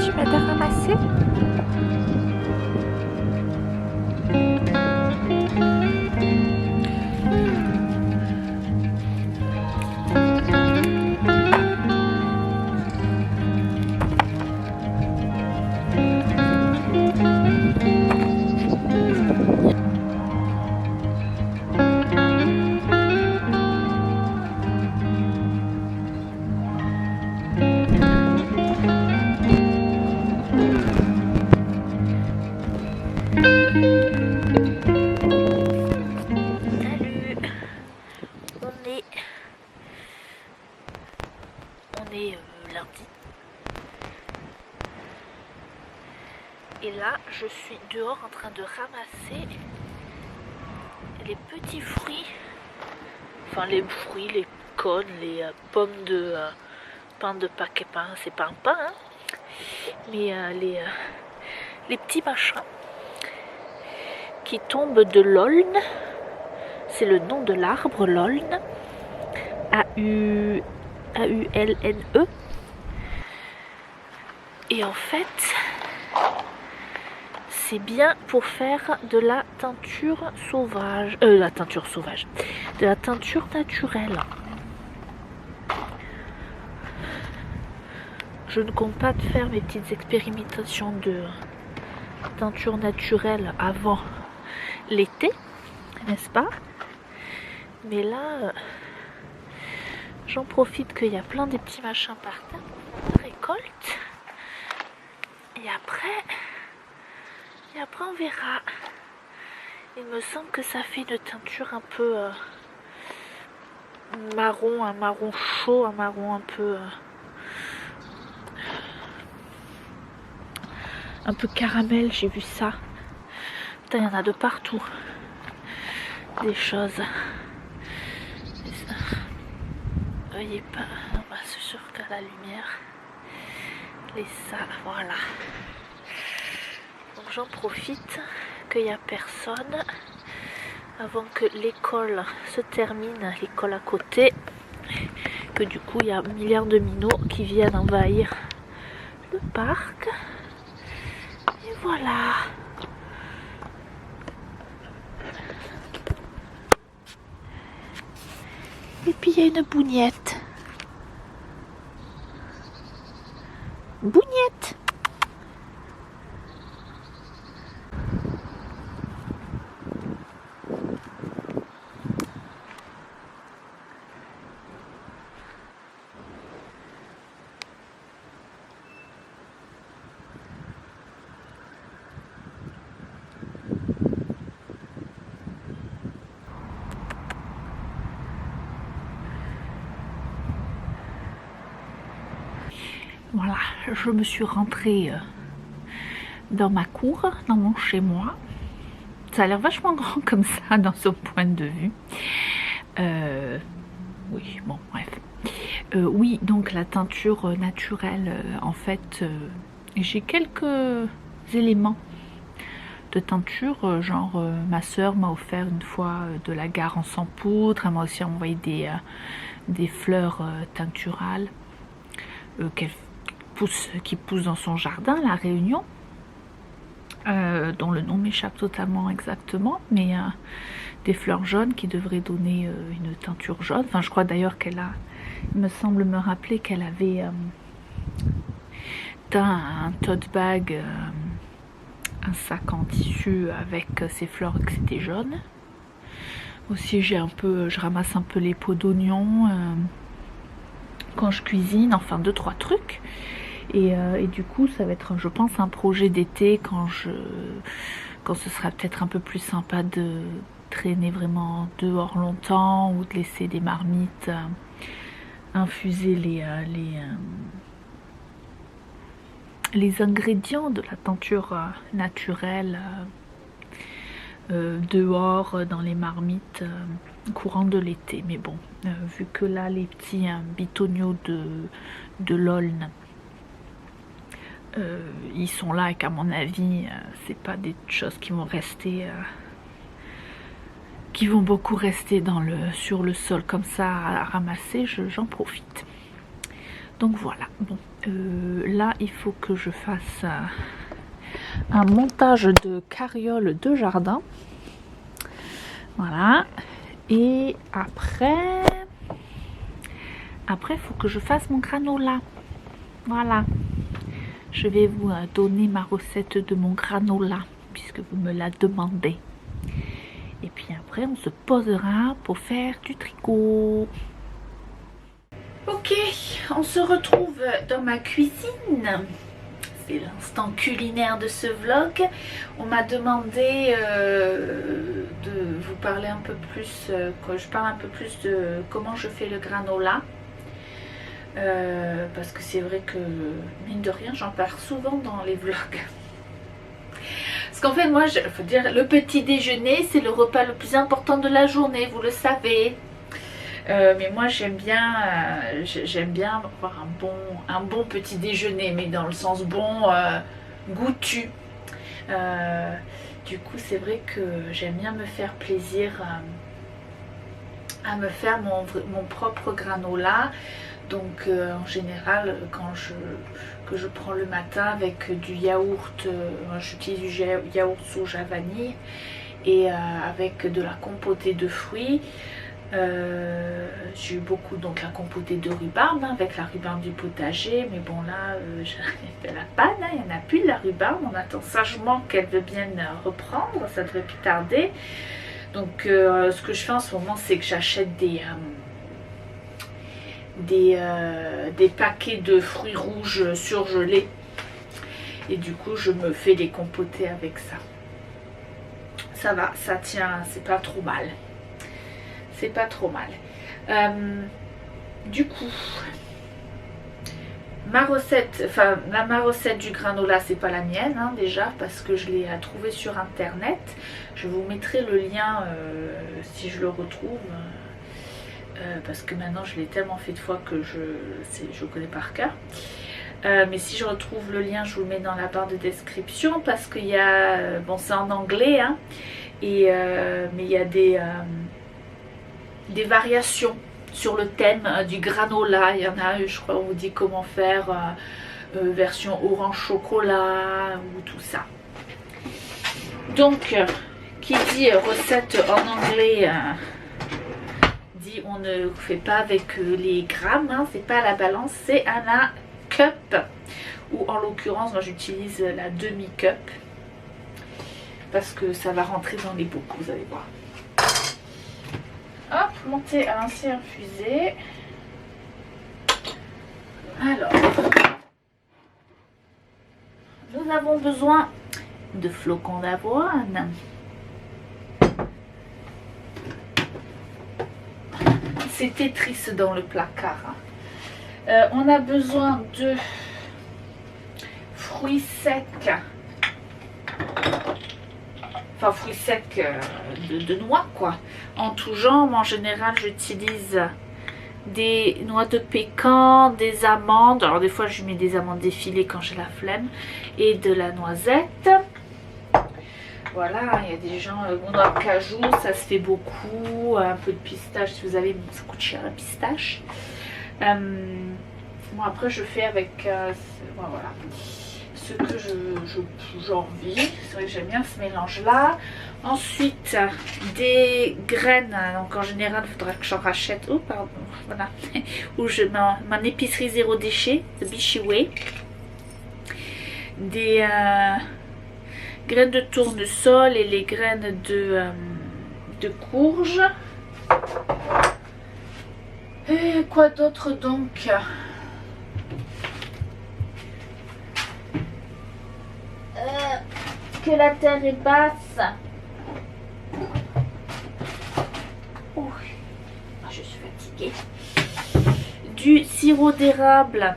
Tu m'aides à ramasser? Lundi. Et là, je suis dehors en train de ramasser les petits fruits, enfin les fruits, les cônes, les pommes de pain de Pâques, c'est pas un pain, hein, mais les petits machins qui tombent de l'aulne. C'est le nom de l'arbre, l'aulne, A-U-L-N-E. Et en fait, c'est bien pour faire de la teinture sauvage, de la teinture naturelle. Je ne compte pas faire mes petites expérimentations de teinture naturelle avant l'été, n'est-ce pas? Mais là, j'en profite qu'il y a plein de petits machins par terre pour faire la récolte. Et après on verra. Il me semble que ça fait une teinture un peu marron, un marron chaud, un marron un peu caramel, j'ai vu ça. Putain, il y en a de partout. Des choses. Vous voyez pas, c'est sûr qu'à la lumière. Et ça, voilà. Donc j'en profite qu'il n'y a personne avant que l'école se termine, l'école à côté, que du coup il y a un milliard de minots qui viennent envahir le parc. Et voilà. Et puis il y a une bougnette. Bougnette. Voilà, je me suis rentrée dans ma cour, dans mon chez moi. Ça a l'air vachement grand comme ça dans son point de vue. Oui, bon, bref. Oui, donc la teinture naturelle, en fait, j'ai quelques éléments de teinture, genre ma soeur m'a offert une fois de la garance en poudre, elle m'a aussi envoyé des fleurs teinturales qui poussent dans son jardin, la Réunion, dont le nom m'échappe totalement exactement, mais des fleurs jaunes qui devraient donner une teinture jaune. Enfin, je crois d'ailleurs qu'elle a, il me semble me rappeler qu'elle avait teint un tote bag, un sac en tissu avec ces fleurs que c'était jaune. Aussi, je ramasse un peu les peaux d'oignon quand je cuisine, enfin 2-3 trucs. Et du coup, ça va être, je pense, un projet d'été quand ce sera peut-être un peu plus sympa de traîner vraiment dehors longtemps ou de laisser des marmites infuser les ingrédients de la teinture naturelle dehors dans les marmites courant de l'été. Mais bon, vu que là les petits bitoniaux de l'Aulne ils sont là et qu'à mon avis c'est pas des choses qui vont rester qui vont beaucoup rester sur le sol comme ça à ramasser, j'en profite. Donc voilà, bon, là il faut que je fasse un montage de carriole de jardin. Voilà, et après il faut que je fasse mon granola. Voilà, je vais vous donner ma recette de mon granola puisque vous me la demandez. Et puis après on se posera pour faire du tricot. Ok, on se retrouve dans ma cuisine. C'est l'instant culinaire de ce vlog. On m'a demandé de vous parler un peu plus, que je parle un peu plus de comment je fais le granola. Parce que c'est vrai que, mine de rien, j'en parle souvent dans les vlogs. Parce qu'en fait, moi, faut dire, le petit déjeuner, c'est le repas le plus important de la journée, vous le savez. Mais moi, j'aime bien avoir un bon petit déjeuner, mais dans le sens bon, goûtu. Du coup, c'est vrai que j'aime bien me faire plaisir à me faire mon propre granola. Donc en général que je prends le matin avec du yaourt, j'utilise du yaourt soja vanille et avec de la compotée de fruits. J'ai eu beaucoup donc la compotée de rhubarbe avec la rhubarbe du potager, mais bon là j'ai fait la panne, il n'y en a plus de la rhubarbe, on attend sagement qu'elle veut bien reprendre, ça devrait plus tarder. Donc ce que je fais en ce moment, c'est que j'achète des paquets de fruits rouges surgelés et du coup je me fais des compotés avec ça. Ça va, ça tient, c'est pas trop mal. C'est pas trop mal. Du coup, ma recette du granola, c'est pas la mienne hein, déjà, parce que je l'ai trouvée sur internet. Je vous mettrai le lien si je le retrouve. Parce que maintenant je l'ai tellement fait de fois que je connais par cœur. Mais si je retrouve le lien, je vous le mets dans la barre de description parce qu'il y a, bon c'est en anglais hein, mais il y a des variations sur le thème du granola. Il y en a, je crois, on vous dit comment faire version orange chocolat ou tout ça. Donc, qui dit recette en anglais dit on ne fait pas avec les grammes, hein, c'est pas à la balance, c'est à la cup. Ou en l'occurrence, moi j'utilise la demi-cup parce que ça va rentrer dans les bocaux, vous allez voir. Hop, monter à l'ancien infusé. Alors, nous avons besoin de flocons d'avoine. C'est Tetris dans le placard. On a besoin de fruits secs. Enfin, fruits secs de noix, quoi. En tout genre, en général, j'utilise des noix de pécan, des amandes. Alors, des fois, je mets des amandes défilées quand j'ai la flemme. Et de la noisette. Voilà, il y a des gens, noix de cajou, ça se fait beaucoup. Un peu de pistache, si vous avez, ça coûte cher la pistache. Bon, après, je fais avec, voilà, ce que j'ai envie. C'est vrai que j'aime bien ce mélange-là. Ensuite, des graines. Donc, en général, il faudra que j'en rachète. Oh, pardon, voilà. Où je mets mon épicerie zéro déchet, The Beachy Way. Des graines de tournesol et les graines de courge. Et quoi d'autre donc? Que la terre est basse. Oh, je suis fatiguée. Du sirop d'érable.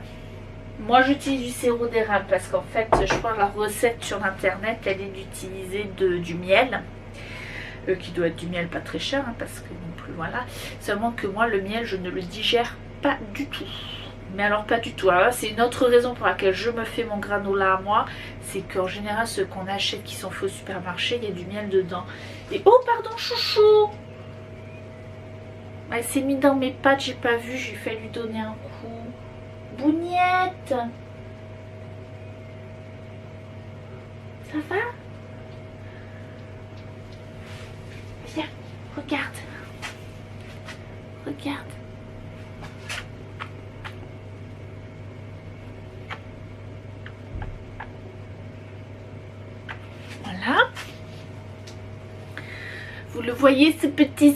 Moi j'utilise du sirop d'érable parce qu'en fait je crois la recette sur internet elle est d'utiliser du miel. Qui doit être du miel pas très cher hein, parce que non plus voilà. Seulement que moi le miel je ne le digère pas du tout. Mais alors pas du tout. Alors là c'est une autre raison pour laquelle je me fais mon granola à moi. C'est qu'en général ceux qu'on achète qui sont faits au supermarché il y a du miel dedans. Et oh pardon chouchou. Elle s'est mise dans mes pattes, j'ai pas vu, j'ai fait lui donner un coup. Bougnette, ça va? Viens, regarde. Regarde. Voilà. Vous le voyez, ces petits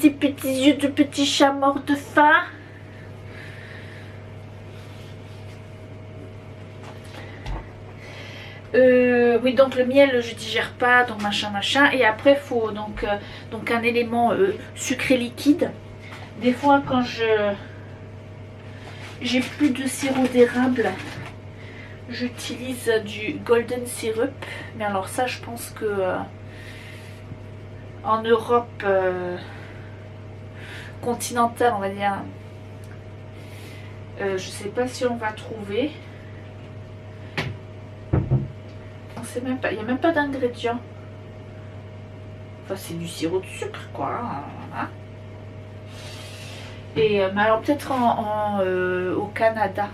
yeux de petit chat mort de faim? Oui, donc le miel je digère pas, donc machin. Et après il faut donc un élément sucré liquide. Des fois quand j'ai plus de sirop d'érable, j'utilise du golden syrup. Mais alors ça je pense que en Europe continentale on va dire, je sais pas si on va trouver. Même pas, il n'y a même pas d'ingrédients. Enfin, c'est du sirop de sucre, quoi. Hein. Et mais alors peut-être au Canada,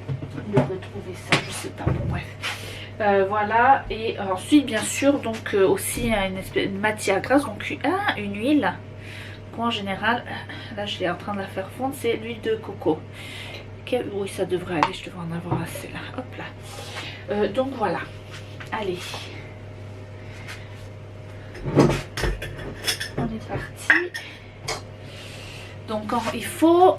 on devrait trouver ça, je sais pas. Bon, bref. Voilà. Et ensuite, bien sûr, donc aussi une matière grasse, donc une huile. En général, là, je suis en train de la faire fondre, c'est l'huile de coco. Oui, ça devrait aller. Je devrais en avoir assez là. Hop là. Donc voilà. Allez, on est parti. Donc il faut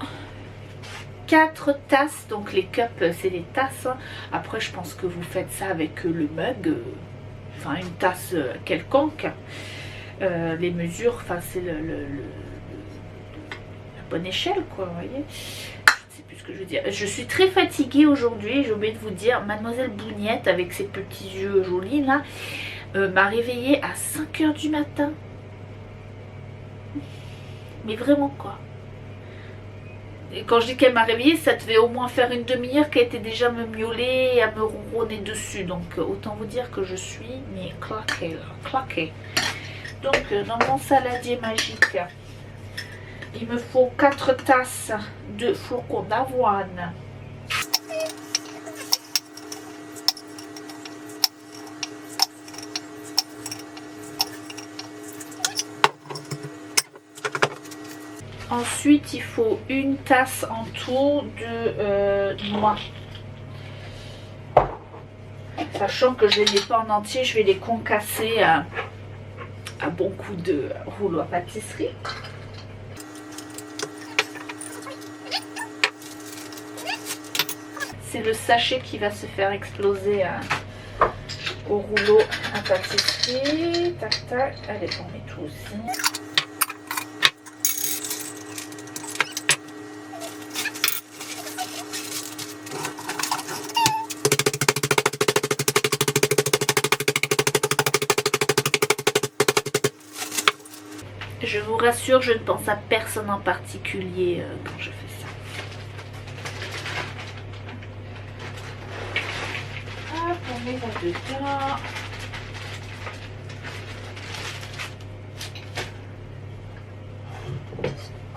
4 tasses, donc les cups c'est les tasses. Après je pense que vous faites ça avec le mug, enfin une tasse quelconque. Les mesures, enfin c'est la bonne échelle quoi, vous voyez. Ce que je veux dire. Je suis très fatiguée aujourd'hui, j'ai oublié de vous dire, mademoiselle Bougnette avec ses petits yeux jolis là m'a réveillée à 5 h du matin, mais vraiment quoi. Et quand je dis qu'elle m'a réveillée, ça devait au moins faire une demi-heure qu'elle était déjà me miauler et à me ronronner dessus, donc autant vous dire que je suis mais claquée là, claquée. Donc dans mon saladier magique il me faut 4 tasses de flocons d'avoine. Ensuite, il faut une tasse en tout de noix. Sachant que je ne les mets pas en entier, je vais les concasser à bon coup de rouleau à pâtisserie. C'est le sachet qui va se faire exploser au rouleau à pâtisserie. Tac tac. Allez, on met tout aussi. Je vous rassure, je ne pense à personne en particulier quand je fais ça. Hop, on met là-dedans.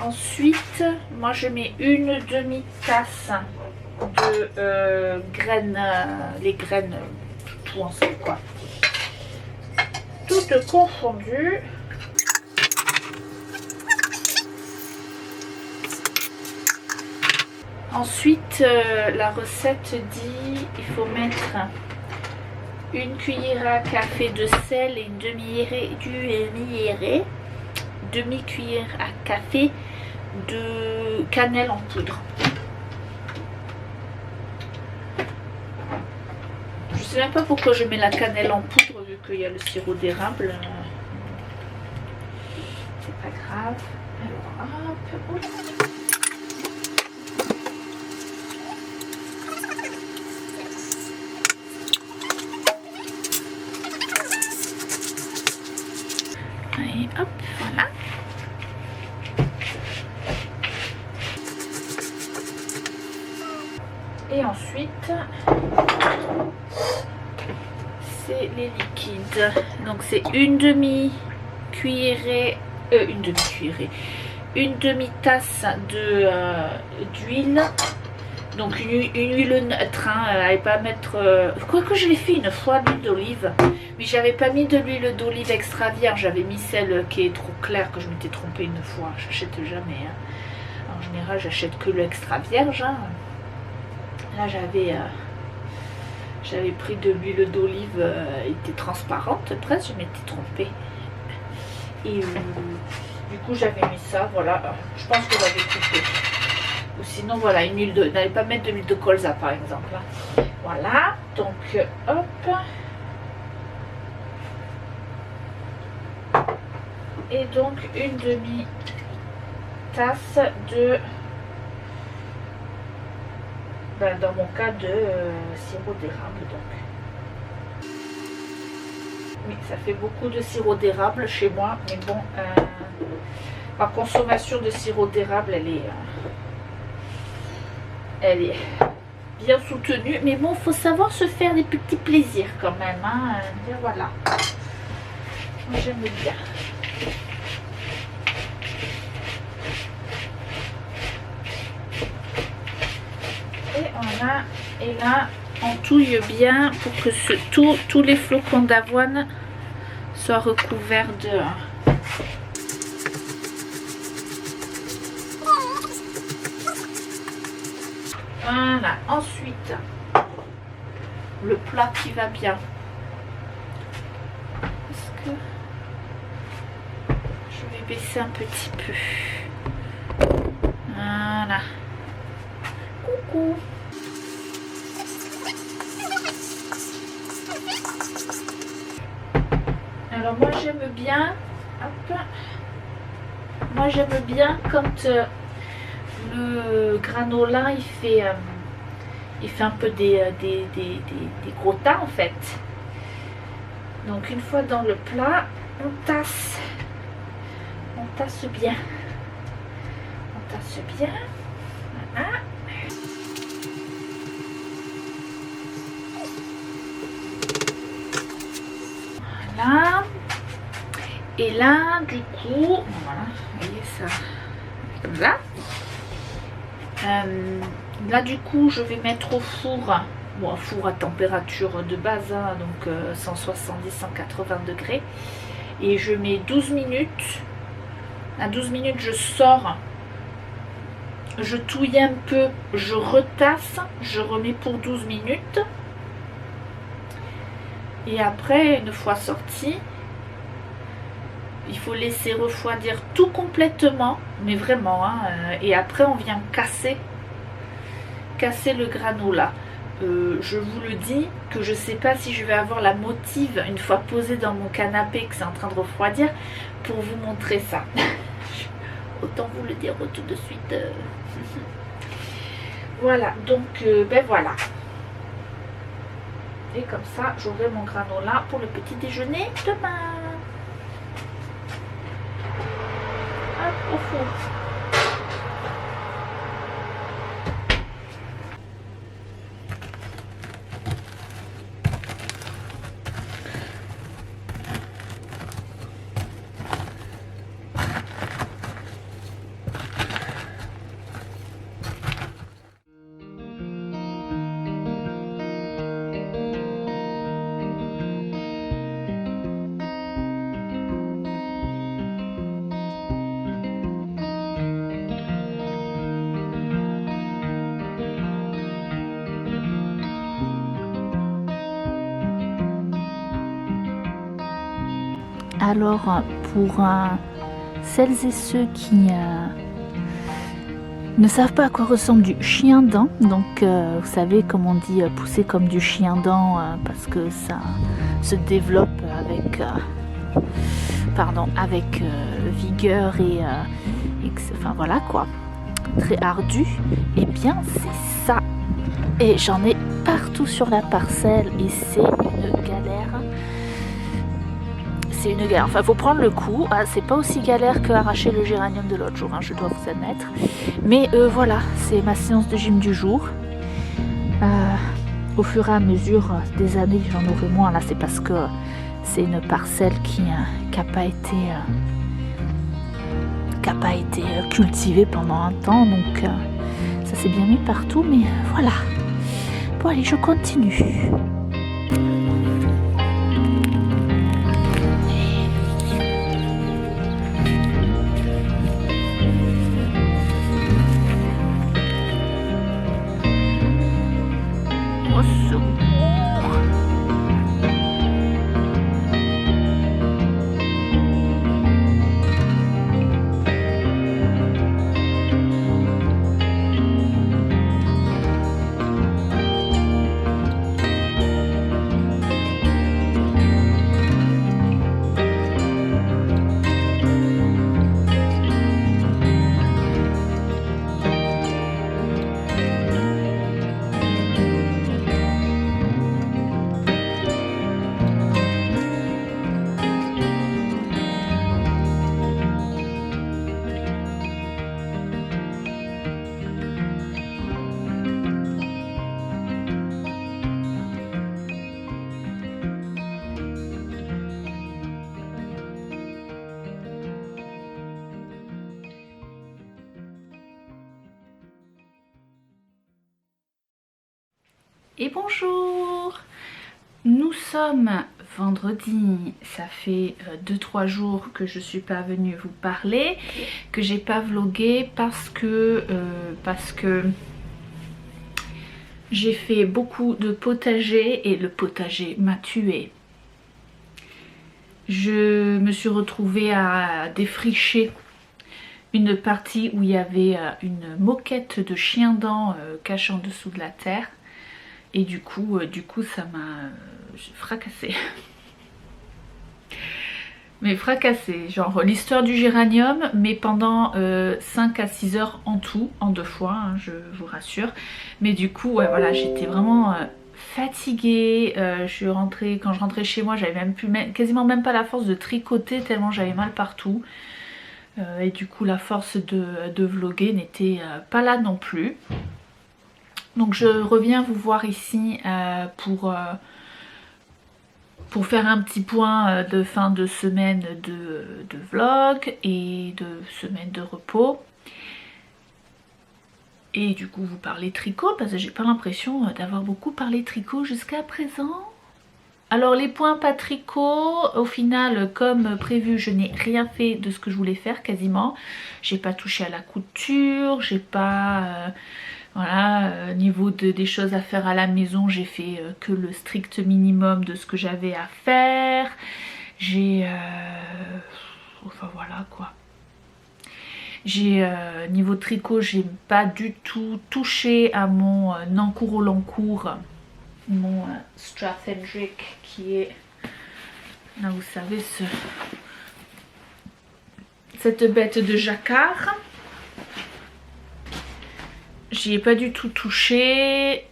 Ensuite, moi je mets une demi-tasse de graines, les graines, tout ensemble quoi. Toutes confondues. Ensuite, la recette dit il faut mettre une cuillère à café de sel et une demi-cuillère à café de cannelle en poudre. Je sais même pas pourquoi je mets la cannelle en poudre vu qu'il y a le sirop d'érable. C'est pas grave. Alors, hop, hop. Et hop, voilà. Et ensuite, c'est les liquides. Donc c'est une demi-cuillerée, une demi-tasse d'huile. Donc une huile neutre, hein, allez pas mettre... Quoique je l'ai fait une fois, l'huile d'olive. Mais j'avais pas mis de l'huile d'olive extra vierge. J'avais mis celle qui est trop claire, que je m'étais trompée une fois. J'achète jamais. Hein. En général, j'achète que l'extra vierge. Hein. Là, j'avais pris de l'huile d'olive, elle était transparente presque, je m'étais trompée. Et du coup, j'avais mis ça, voilà. Je pense que j'avais coupé. Ou sinon, voilà, une huile de... N'allez pas mettre de l'huile de colza, par exemple. Hein. Voilà, donc, hop. Et donc, une demi-tasse de... Ben, dans mon cas de sirop d'érable donc. Oui, ça fait beaucoup de sirop d'érable chez moi, mais bon, ma consommation de sirop d'érable, elle est bien soutenue, mais bon, faut savoir se faire des petits plaisirs quand même, hein. Bien, voilà. Moi, j'aime bien. Et là, on touille bien pour que tous les flocons d'avoine soient recouverts de... Voilà, ensuite, le plat qui va bien. Est-ce que je vais baisser un petit peu? Voilà. Coucou. Alors moi j'aime bien, hop, moi j'aime bien quand le granola il fait un peu des gros tas en fait. Donc une fois dans le plat, on tasse bien, voilà. Voilà. Et là, du coup, voilà, vous voyez ça, comme ça. Là, du coup, je vais mettre au four, bon, un four à température de base, hein, donc 170-180 degrés. Et je mets 12 minutes. À 12 minutes, je sors, je touille un peu, je retasse, je remets pour 12 minutes. Et après, une fois sorti, il faut laisser refroidir tout complètement, mais vraiment, hein, et après on vient casser le granola. Je vous le dis que je sais pas si je vais avoir la motive une fois posée dans mon canapé que c'est en train de refroidir pour vous montrer ça. Autant vous le dire tout de suite. Voilà, donc ben voilà. Et comme ça, j'aurai mon granola pour le petit déjeuner demain. trop fou. Alors, pour celles et ceux qui ne savent pas à quoi ressemble du chien-dent, donc vous savez comme on dit pousser comme du chien-dent parce que ça se développe avec vigueur et enfin voilà quoi, très ardu, et bien c'est ça. Et j'en ai partout sur la parcelle et c'est une galère. C'est une galère. Enfin, faut prendre le coup. Ah, c'est pas aussi galère que arracher le géranium de l'autre jour, hein, je dois vous admettre. Mais voilà, c'est ma séance de gym du jour. Au fur et à mesure des années, j'en aurai moins. Là, c'est parce que c'est une parcelle qui n'a pas été cultivée pendant un temps. Donc, ça s'est bien mis partout. Mais voilà. Bon, allez, je continue. Et bonjour! Nous sommes vendredi, ça fait 2-3 jours que je suis pas venue vous parler, que j'ai pas vlogué parce que j'ai fait beaucoup de potager et le potager m'a tuée. Je me suis retrouvée à défricher une partie où il y avait une moquette de chien-dent cachée en dessous de la terre. Et du coup ça m'a fracassé. Mais fracassé, genre l'histoire du géranium, mais pendant 5 à 6 heures en tout, en 2 fois, hein, je vous rassure. Mais du coup, ouais, voilà, j'étais vraiment fatiguée. Quand je rentrais chez moi, j'avais quasiment même pas la force de tricoter tellement j'avais mal partout. Et du coup, la force de vlogger n'était pas là non plus. Donc je reviens vous voir ici pour faire un petit point de fin de semaine de vlog et de semaine de repos. Et du coup vous parlez tricot parce que j'ai pas l'impression d'avoir beaucoup parlé tricot jusqu'à présent. Alors les points pas tricot, au final comme prévu je n'ai rien fait de ce que je voulais faire quasiment. J'ai pas touché à la couture, j'ai pas... Voilà, niveau des choses à faire à la maison, j'ai fait que le strict minimum de ce que j'avais à faire. Enfin voilà quoi. Niveau tricot, j'ai pas du tout touché à mon Nancourt au Lancourt, mon Strathendrick qui est... Là vous savez, cette bête de jacquard. J'y ai pas du tout touché.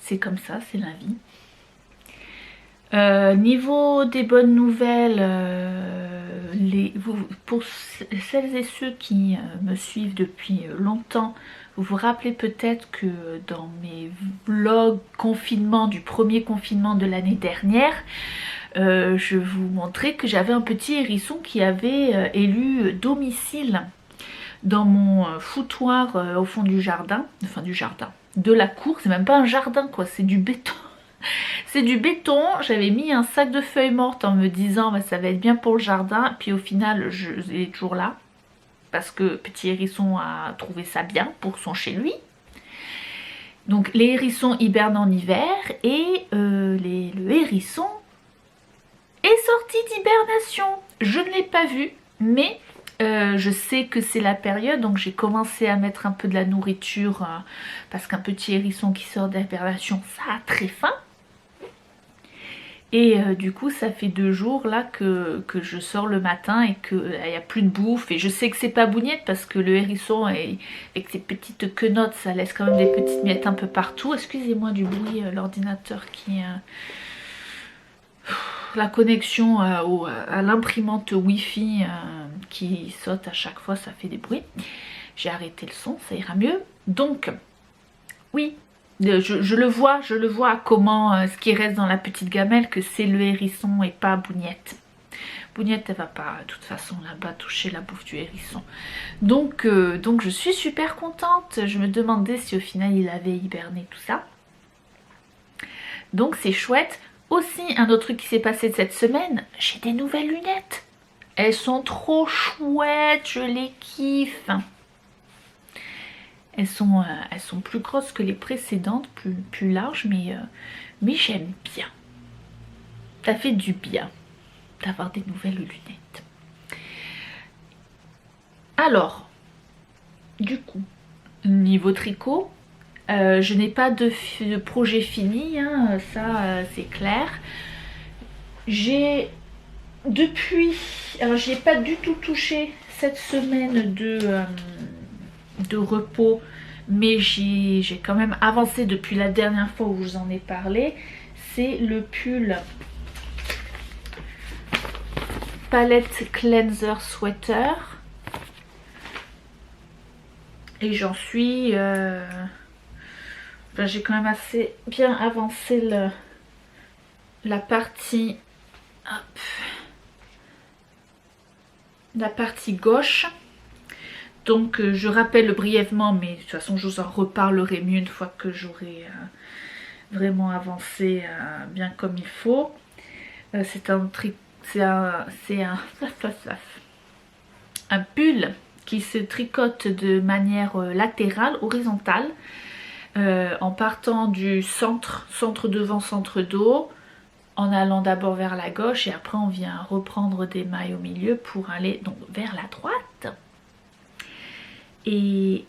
C'est comme ça, c'est la vie. Niveau des bonnes nouvelles, pour celles et ceux qui me suivent depuis longtemps, vous vous rappelez peut-être que dans mes vlogs confinement, du premier confinement de l'année dernière, je vous montrais que j'avais un petit hérisson qui avait élu domicile dans mon foutoir au fond du jardin, de la cour. C'est même pas un jardin quoi, c'est du béton. C'est du béton, j'avais mis un sac de feuilles mortes en me disant bah, ça va être bien pour le jardin, puis au final il est toujours là parce que petit hérisson a trouvé ça bien pour son chez lui. Donc les hérissons hibernent en hiver et le hérisson est sorti d'hibernation. Je ne l'ai pas vu, mais je sais que c'est la période, donc j'ai commencé à mettre un peu de la nourriture parce qu'un petit hérisson qui sort d'hibernation, ça a très faim. Et du coup ça fait 2 jours là que je sors le matin et qu'il n'y a plus de bouffe. Et je sais que c'est pas Bougnette parce que le hérisson avec ses petites quenottes ça laisse quand même des petites miettes un peu partout. Excusez-moi du bruit, l'ordinateur qui... la connexion à l'imprimante Wi-Fi qui saute à chaque fois, ça fait des bruits. J'ai arrêté le son, ça ira mieux. Donc, oui, je le vois comment ce qui reste dans la petite gamelle, que c'est le hérisson et pas Bougnette. Bougnette, elle va pas de toute façon là-bas toucher la bouffe du hérisson. Donc je suis super contente. Je me demandais si au final il avait hiberné tout ça. Donc c'est chouette. Aussi, un autre truc qui s'est passé cette semaine, j'ai des nouvelles lunettes. Elles sont trop chouettes, je les kiffe. Elles sont plus grosses que les précédentes, plus larges, mais j'aime bien. Ça fait du bien d'avoir des nouvelles lunettes. Alors, du coup, niveau tricot, je n'ai pas de projet fini, hein, ça c'est clair. Alors j'ai pas du tout touché cette semaine de repos, mais j'ai quand même avancé depuis la dernière fois où je vous en ai parlé. C'est le pull Palette Cleanser Sweater. Et j'en suis... j'ai quand même assez bien avancé la partie gauche. Donc je rappelle brièvement, mais de toute façon je vous en reparlerai mieux une fois que j'aurai vraiment avancé bien comme il faut. C'est un pull qui se tricote de manière latérale, horizontale, en partant du centre devant, centre dos, en allant d'abord vers la gauche et après on vient reprendre des mailles au milieu pour aller donc vers la droite. Et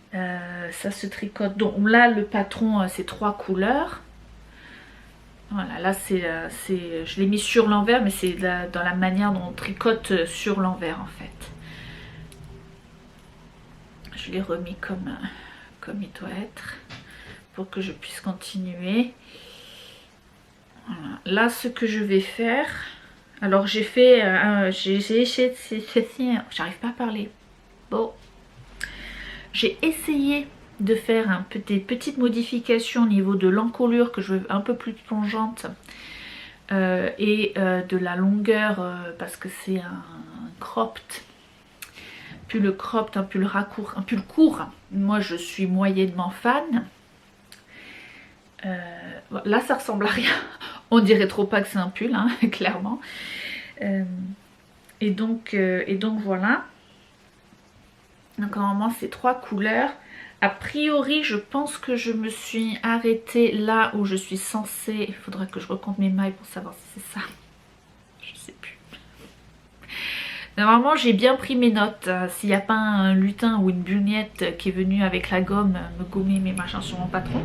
ça se tricote. Donc là le patron c'est 3 couleurs. Voilà, là je l'ai mis sur l'envers, mais c'est dans la manière dont on tricote sur l'envers en fait. Je l'ai remis comme il doit être pour que je puisse continuer. Voilà. Là ce que je vais faire, alors j'ai fait j'arrive pas à parler. Bon, j'ai essayé de faire des petites modifications au niveau de l'encolure que je veux un peu plus plongeante et de la longueur parce que c'est un cropped, pull cropped, un pull raccourci, un pull court. Moi je suis moyennement fan. Là ça ressemble à rien, on dirait trop pas que c'est un pull hein, clairement. Et donc voilà. Donc normalement c'est 3 couleurs. A priori je pense que je me suis arrêtée là où je suis censée. Il faudra que je recompte mes mailles pour savoir si c'est ça. Je sais plus. Normalement j'ai bien pris mes notes. S'il n'y a pas un lutin ou une bugnette qui est venu avec la gomme me gommer mes machins sur mon patron.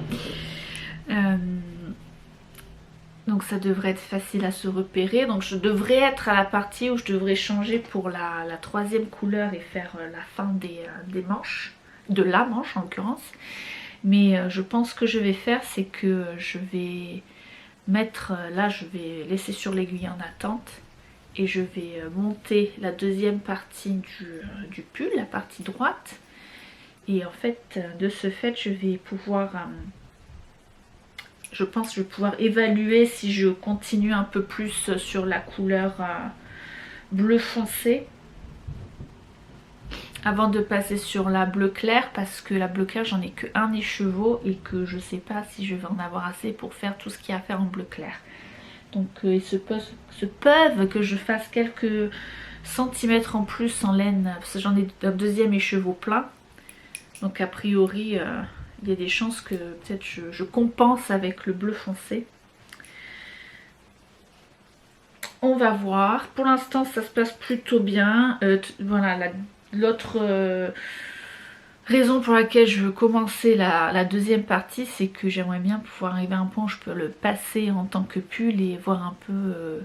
Donc ça devrait être facile à se repérer. Donc je devrais être à la partie où je devrais changer pour la 3e couleur et faire la fin des manches. De la manche en l'occurrence. Mais je pense que je vais faire c'est que je vais mettre... Là je vais laisser sur l'aiguille en attente. et je vais monter la deuxième partie du pull, la partie droite. Et en fait, de ce fait, je vais pouvoir, je pense que je vais pouvoir évaluer si je continue un peu plus sur la couleur bleu foncé avant de passer sur la bleu clair, parce que la bleu clair j'en ai que un écheveau et que je sais pas si je vais en avoir assez pour faire tout ce qu'il y a à faire en bleu clair. Donc il se peut que je fasse quelques centimètres en plus en laine, parce que j'en ai un deuxième écheveau plein. Donc a priori il y a des chances que peut-être je compense avec le bleu foncé. On va voir. Pour l'instant ça se passe plutôt bien. Voilà, l'autre raison pour laquelle je veux commencer la deuxième partie, c'est que j'aimerais bien pouvoir arriver à un point où je peux le passer en tant que pull et voir un peu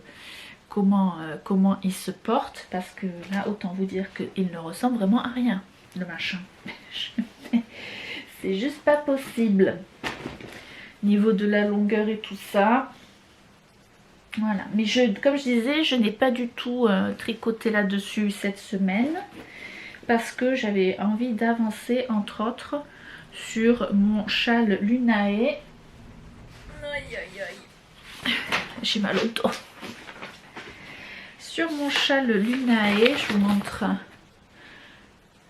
comment il se porte. Parce que là, autant vous dire qu'il ne ressemble vraiment à rien, le machin. C'est juste pas possible. Niveau de la longueur et tout ça. Voilà. Mais comme je disais, je n'ai pas du tout tricoté là-dessus cette semaine. Parce que j'avais envie d'avancer entre autres sur mon châle Lunae. Aïe aïe aïe. J'ai mal au dos. Sur mon châle Lunae, je vous montre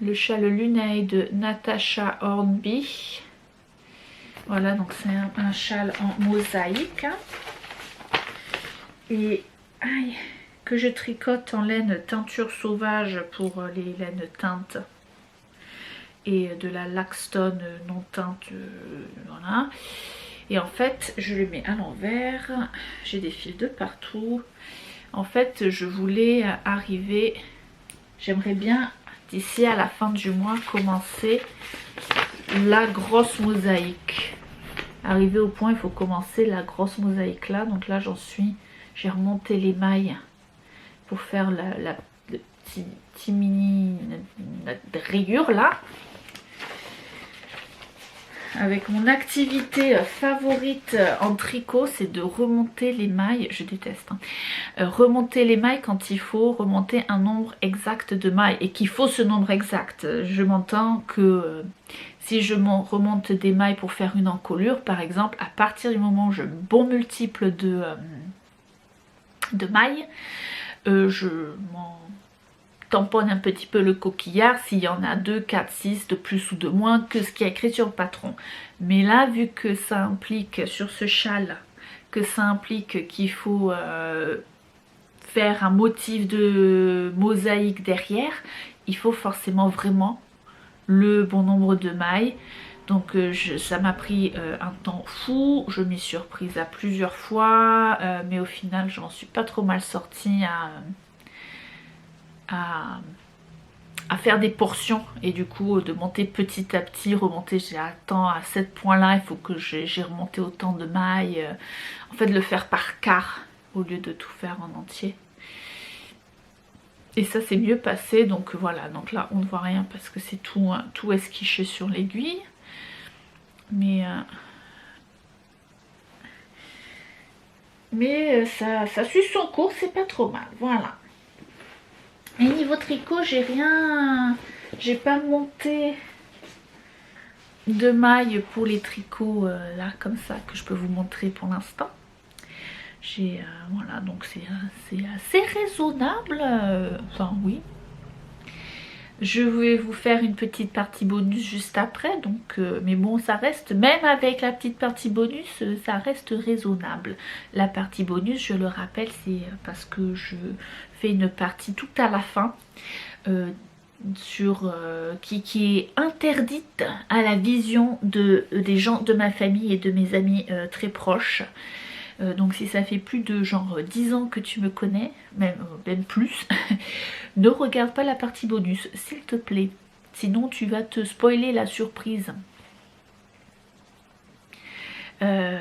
le châle Lunae de Natasha Hornby. Voilà, donc c'est un châle en mosaïque. Et aïe, que je tricote en laine teinture sauvage pour les laines teintes et de la Laxton non teinte, voilà. Et en fait je le mets à l'envers, j'ai des fils de partout. En fait je voulais arriver, j'aimerais bien d'ici à la fin du mois commencer la grosse mosaïque. Arrivé au point il faut commencer la grosse mosaïque là, donc là j'en suis, j'ai remonté les mailles pour faire le petit mini rayure là. Avec mon activité favorite en tricot, c'est de remonter les mailles. Je déteste hein. Remonter les mailles quand il faut remonter un nombre exact de mailles, et qu'il faut ce nombre exact. Je m'entends que si je remonte des mailles pour faire une encolure par exemple, à partir du moment où j'ai un bon multiple de mailles, je m'en tamponne un petit peu le coquillard s'il y en a 2, 4, 6 de plus ou de moins que ce qui est écrit sur le patron. Mais là, vu que ça implique sur ce châle, que ça implique qu'il faut faire un motif de mosaïque derrière, il faut forcément vraiment le bon nombre de mailles. Donc ça m'a pris un temps fou, je m'y suis reprise à plusieurs fois, mais au final j'en suis pas trop mal sortie à faire des portions, et du coup de monter petit à petit, remonter, j'ai attends à ce point-là, il faut que j'ai remonté autant de mailles, en fait de le faire par quart au lieu de tout faire en entier. Et ça c'est mieux passé, donc voilà, donc là on ne voit rien parce que c'est tout esquiché sur l'aiguille. Mais ça suit son cours, c'est pas trop mal, voilà. Et niveau tricot, j'ai pas monté de mailles pour les tricots là comme ça que je peux vous montrer pour l'instant. Voilà, donc c'est assez raisonnable, enfin oui. Je vais vous faire une petite partie bonus juste après, donc mais bon, ça reste, même avec la petite partie bonus, ça reste raisonnable. La partie bonus, je le rappelle, c'est parce que je fais une partie tout à la fin qui est interdite à la vision des gens de ma famille et de mes amis très proches. Donc si ça fait plus de genre 10 ans que tu me connais, même plus, ne regarde pas la partie bonus, s'il te plaît. Sinon tu vas te spoiler la surprise. Eh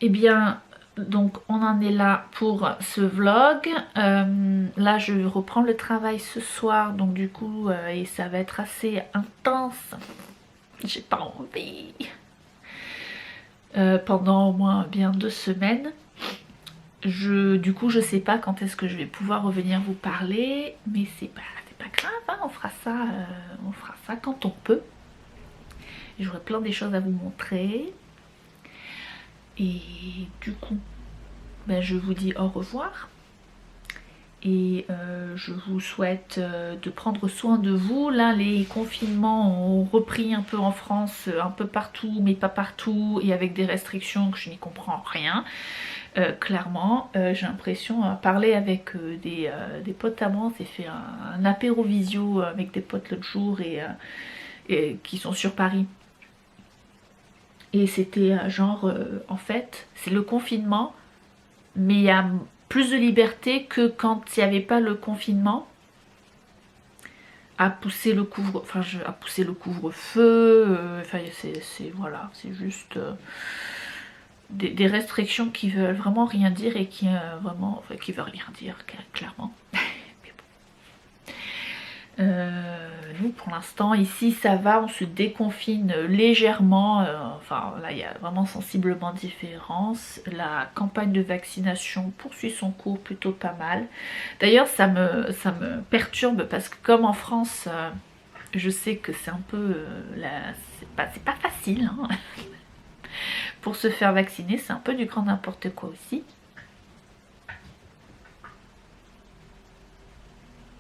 bien, donc on en est là pour ce vlog. Là je reprends le travail ce soir, donc du coup, et ça va être assez intense. J'ai pas envie. Pendant au moins bien 2 semaines. Du coup, je sais pas quand est-ce que je vais pouvoir revenir vous parler, mais c'est pas grave, hein, on fera ça quand on peut. J'aurai plein des choses à vous montrer. Et du coup, ben, je vous dis au revoir. Et je vous souhaite de prendre soin de vous. Là, les confinements ont repris un peu en France, un peu partout, mais pas partout, et avec des restrictions que je n'y comprends rien. Clairement, j'ai l'impression, à parler avec des potes à moi, on s'est fait un apéro visio avec des potes l'autre jour et qui sont sur Paris. Et c'était genre, en fait, c'est le confinement, mais il y a plus de liberté que quand il n'y avait pas le confinement. À pousser le couvre-feu, enfin voilà, c'est juste des restrictions qui veulent vraiment rien dire et qui vraiment, enfin, qui veulent rien dire clairement. Mais bon. Nous pour l'instant ici ça va, on se déconfine légèrement, enfin là il y a vraiment sensiblement différence. La campagne de vaccination poursuit son cours plutôt pas mal. D'ailleurs ça me perturbe parce que comme en France, je sais que c'est un peu c'est pas facile hein. Pour se faire vacciner, c'est un peu du grand n'importe quoi aussi.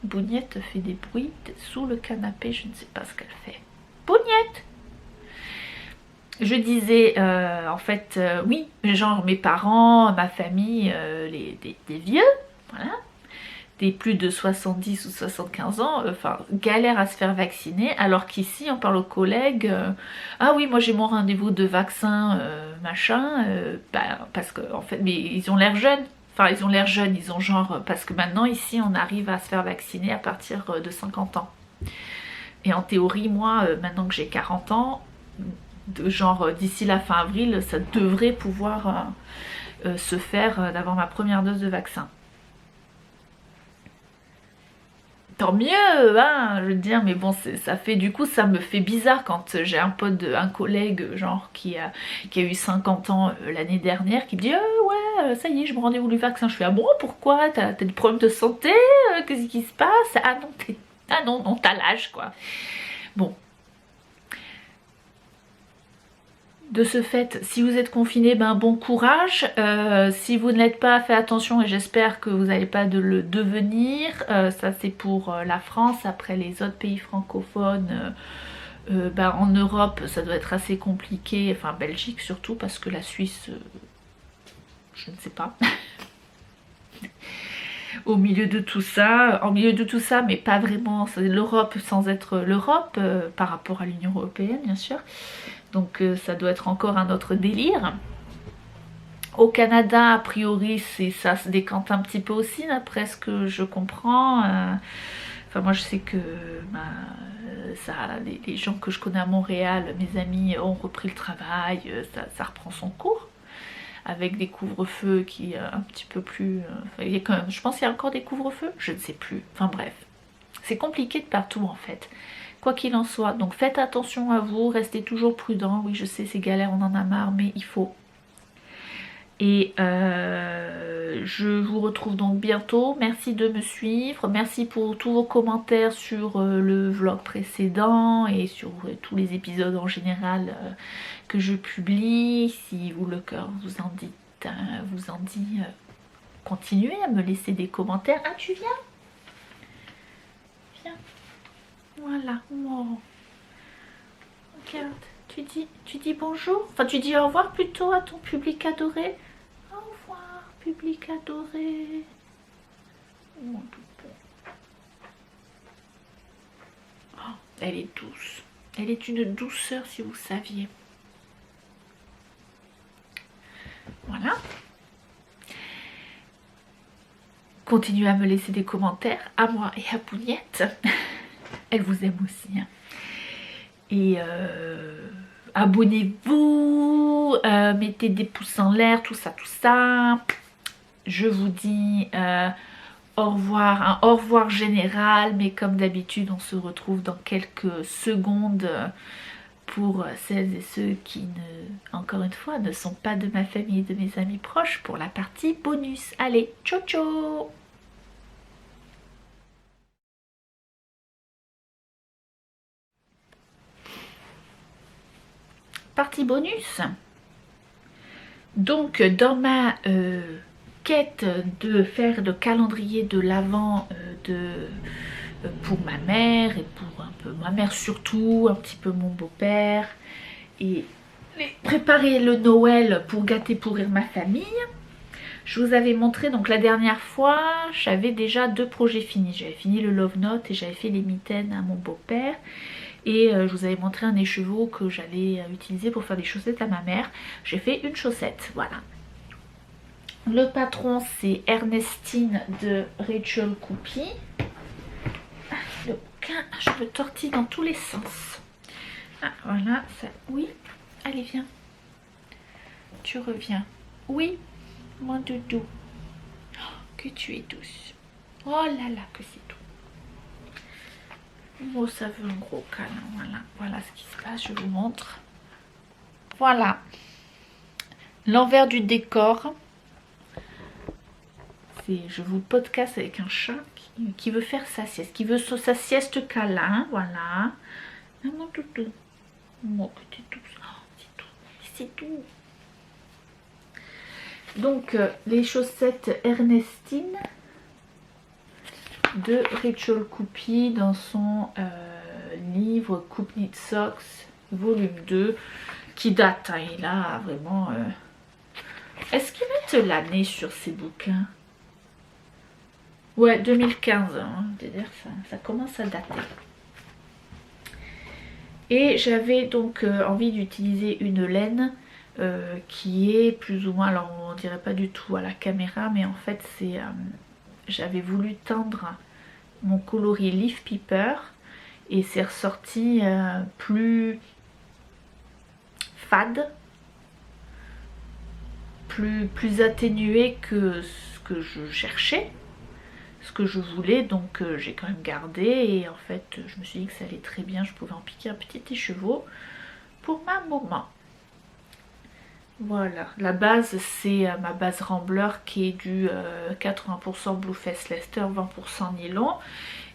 Bougnette fait des bruits sous le canapé, je ne sais pas ce qu'elle fait. Bougnette! Je disais, en fait, oui, genre mes parents, ma famille, des vieux, voilà, des plus de 70 ou 75 ans, enfin, galèrent à se faire vacciner, alors qu'ici, on parle aux collègues, ah oui, moi j'ai mon rendez-vous de vaccin, machin, bah, parce que, en fait, mais ils ont l'air jeunes. Enfin, ils ont l'air jeunes, ils ont genre... Parce que maintenant, ici, on arrive à se faire vacciner à partir de 50 ans. Et en théorie, moi, maintenant que j'ai 40 ans, genre d'ici la fin avril, ça devrait pouvoir se faire d'avoir ma première dose de vaccin. Tant mieux, hein, je veux dire, mais bon, ça fait du coup, ça me fait bizarre quand j'ai un pote, un collègue, genre, qui a eu 50 ans l'année dernière, qui me dit ouais, ça y est, je me rendez-vous du vaccin. Je fais ah bon, pourquoi? T'as des problèmes de santé? Qu'est-ce qui se passe? Ah non, non, t'as l'âge, quoi. Bon. De ce fait, si vous êtes confiné, ben bon courage. Si vous ne l'êtes pas, faites attention et j'espère que vous n'allez pas de le devenir. Ça c'est pour la France. Après les autres pays francophones, ben, en Europe ça doit être assez compliqué. Enfin Belgique surtout parce que la Suisse, je ne sais pas. Au milieu de tout ça, en milieu de tout ça, mais pas vraiment, c'est l'Europe sans être l'Europe, par rapport à l'Union Européenne bien sûr. Donc ça doit être encore un autre délire. Au Canada, a priori, ça se décante un petit peu aussi, d'après ce que je comprends. Enfin, moi, je sais que les gens que je connais à Montréal, mes amis, ont repris le travail, ça reprend son cours. Avec des couvre-feux qui un petit peu plus... il y a quand même, je pense qu'il y a encore des couvre-feux, je ne sais plus. Enfin bref, c'est compliqué de partout en fait. Quoi qu'il en soit, donc faites attention à vous, restez toujours prudent. Oui, je sais, c'est galère, on en a marre, mais il faut. Et je vous retrouve donc bientôt. Merci de me suivre. Merci pour tous vos commentaires sur le vlog précédent et sur tous les épisodes en général que je publie. Si vous, le cœur vous en dit, continuez à me laisser des commentaires. Ah, tu viens? Viens. Voilà. Oh. Regarde. Tu dis bonjour. Enfin, tu dis au revoir plutôt à ton public adoré. Au revoir, public adoré. Oh, elle est douce. Elle est une douceur si vous saviez. Voilà. Continuez à me laisser des commentaires à moi et à Bougnette. Elle vous aime aussi. Hein. Et abonnez-vous, mettez des pouces en l'air, tout ça. Je vous dis au revoir, un au revoir général, mais comme d'habitude, on se retrouve dans quelques secondes pour celles et ceux qui encore une fois, ne sont pas de ma famille et de mes amis proches pour la partie bonus. Allez, ciao ciao! Partie bonus. Donc dans ma quête de faire le calendrier de l'Avent pour ma mère et pour un peu ma mère surtout, un petit peu mon beau-père, et préparer le Noël pour gâter pourrir ma famille, je vous avais montré, donc la dernière fois j'avais déjà 2 projets finis. J'avais fini le Love Note et j'avais fait les mitaines à mon beau-père. Et je vous avais montré un écheveau que j'allais utiliser pour faire des chaussettes à ma mère. J'ai fait une chaussette, voilà. Le patron, c'est Ernestine de Rachel Coupy. Le bouquin, je le tortille dans tous les sens. Ah, voilà, ça, oui. Allez, viens. Tu reviens. Oui, mon doudou. Oh, que tu es douce. Oh là là, que c'est doux. Oh, ça veut un gros câlin, voilà. Voilà ce qui se passe, je vous montre. Voilà. L'envers du décor. Je vous podcast avec un chat qui veut faire sa sieste, qui veut sa sieste câlin, voilà. Ah, mon doudou. Oh, que t'es douce. Oh, c'est tout. C'est tout. Donc, les chaussettes Ernestine de Rachel Coupy dans son livre Coupe Knit Socks volume 2 qui date, hein, il a vraiment... Est-ce qu'ils mettent l'année sur ces bouquins? Ouais, 2015, hein, c'est-à-dire ça commence à dater. Et j'avais donc envie d'utiliser une laine qui est plus ou moins, alors on dirait pas du tout à la caméra, mais en fait c'est... j'avais voulu teindre mon coloris Leaf Paper et c'est ressorti plus fade, plus atténué que ce que je cherchais, ce que je voulais, donc j'ai quand même gardé et en fait je me suis dit que ça allait très bien, je pouvais en piquer un petit écheveau pour ma maman. Voilà, la base c'est ma base Rambler qui est du 80% Blueface Leicester, 20% nylon.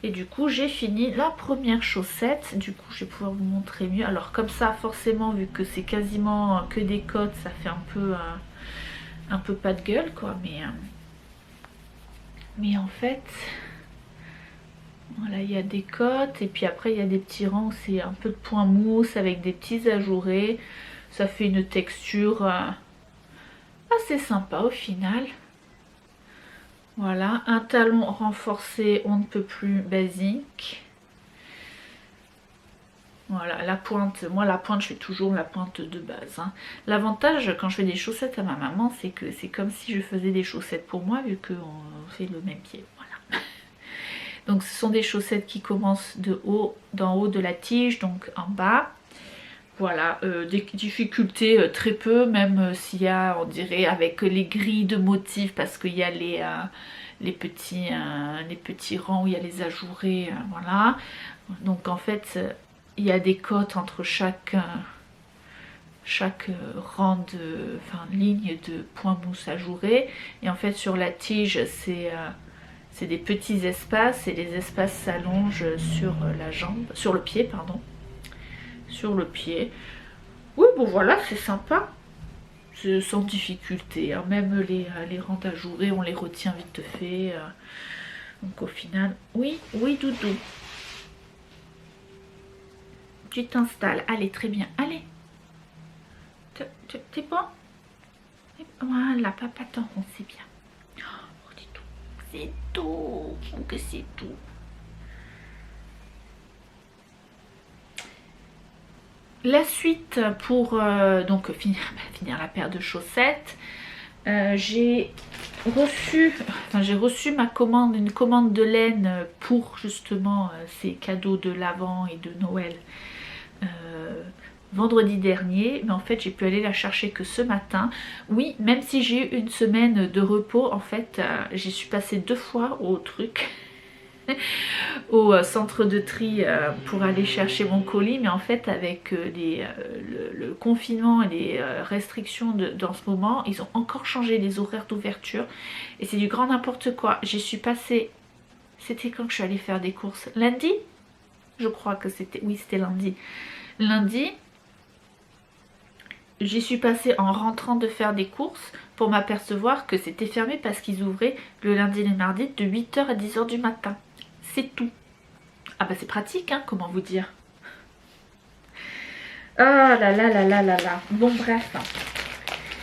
Et du coup j'ai fini la première chaussette, du coup je vais pouvoir vous montrer mieux. Alors comme ça forcément vu que c'est quasiment que des côtes, ça fait un peu pas de gueule quoi, mais en fait voilà, il y a des côtes et puis après il y a des petits rangs où c'est un peu de point mousse avec des petits ajourés. Ça fait une texture assez sympa au final. Voilà, un talon renforcé, on ne peut plus basique. Voilà, la pointe, moi la pointe je fais toujours la pointe de base. Hein. L'avantage quand je fais des chaussettes à ma maman, c'est que c'est comme si je faisais des chaussettes pour moi vu qu'on fait le même pied. Voilà. Donc ce sont des chaussettes qui commencent d'en haut de la tige, donc en bas. Voilà, des difficultés très peu, même s'il y a, on dirait, avec les grilles de motifs, parce qu'il y a les petits rangs où il y a les ajourés, voilà. Donc en fait, il y a des côtes entre chaque rang ligne de point mousse ajouré. Et en fait, sur la tige, c'est des petits espaces et les espaces s'allongent sur la jambe, sur le pied, pardon. Sur le pied. Oui, bon voilà, c'est sympa. Sans difficulté. Hein. Même les rangs ajourés, on les retient vite fait. Donc au final, oui, doudou. Tu t'installes. Allez, très bien. Allez. T'es bon? Voilà, papa t'enronce, c'est bien. Oh, c'est tout. C'est tout. Oh, que c'est tout. La suite pour donc finir la paire de chaussettes, j'ai reçu ma commande, une commande de laine pour justement ces cadeaux de l'Avent et de Noël vendredi dernier, mais en fait j'ai pu aller la chercher que ce matin. Oui, même si j'ai eu une semaine de repos, en fait j'y suis passée 2 fois au truc. au centre de tri pour aller chercher mon colis, mais en fait avec le confinement et les restrictions dans ce moment, ils ont encore changé les horaires d'ouverture et c'est du grand n'importe quoi. J'y suis passée, c'était quand que je suis allée faire des courses? Lundi? Je crois que c'était, oui c'était lundi. Lundi, j'y suis passée en rentrant de faire des courses pour m'apercevoir que c'était fermé parce qu'ils ouvraient le lundi et le mardi de 8 h à 10 h du matin. C'est tout. Ah bah c'est pratique, hein, comment vous dire. Ah là là là là là là. Bon bref.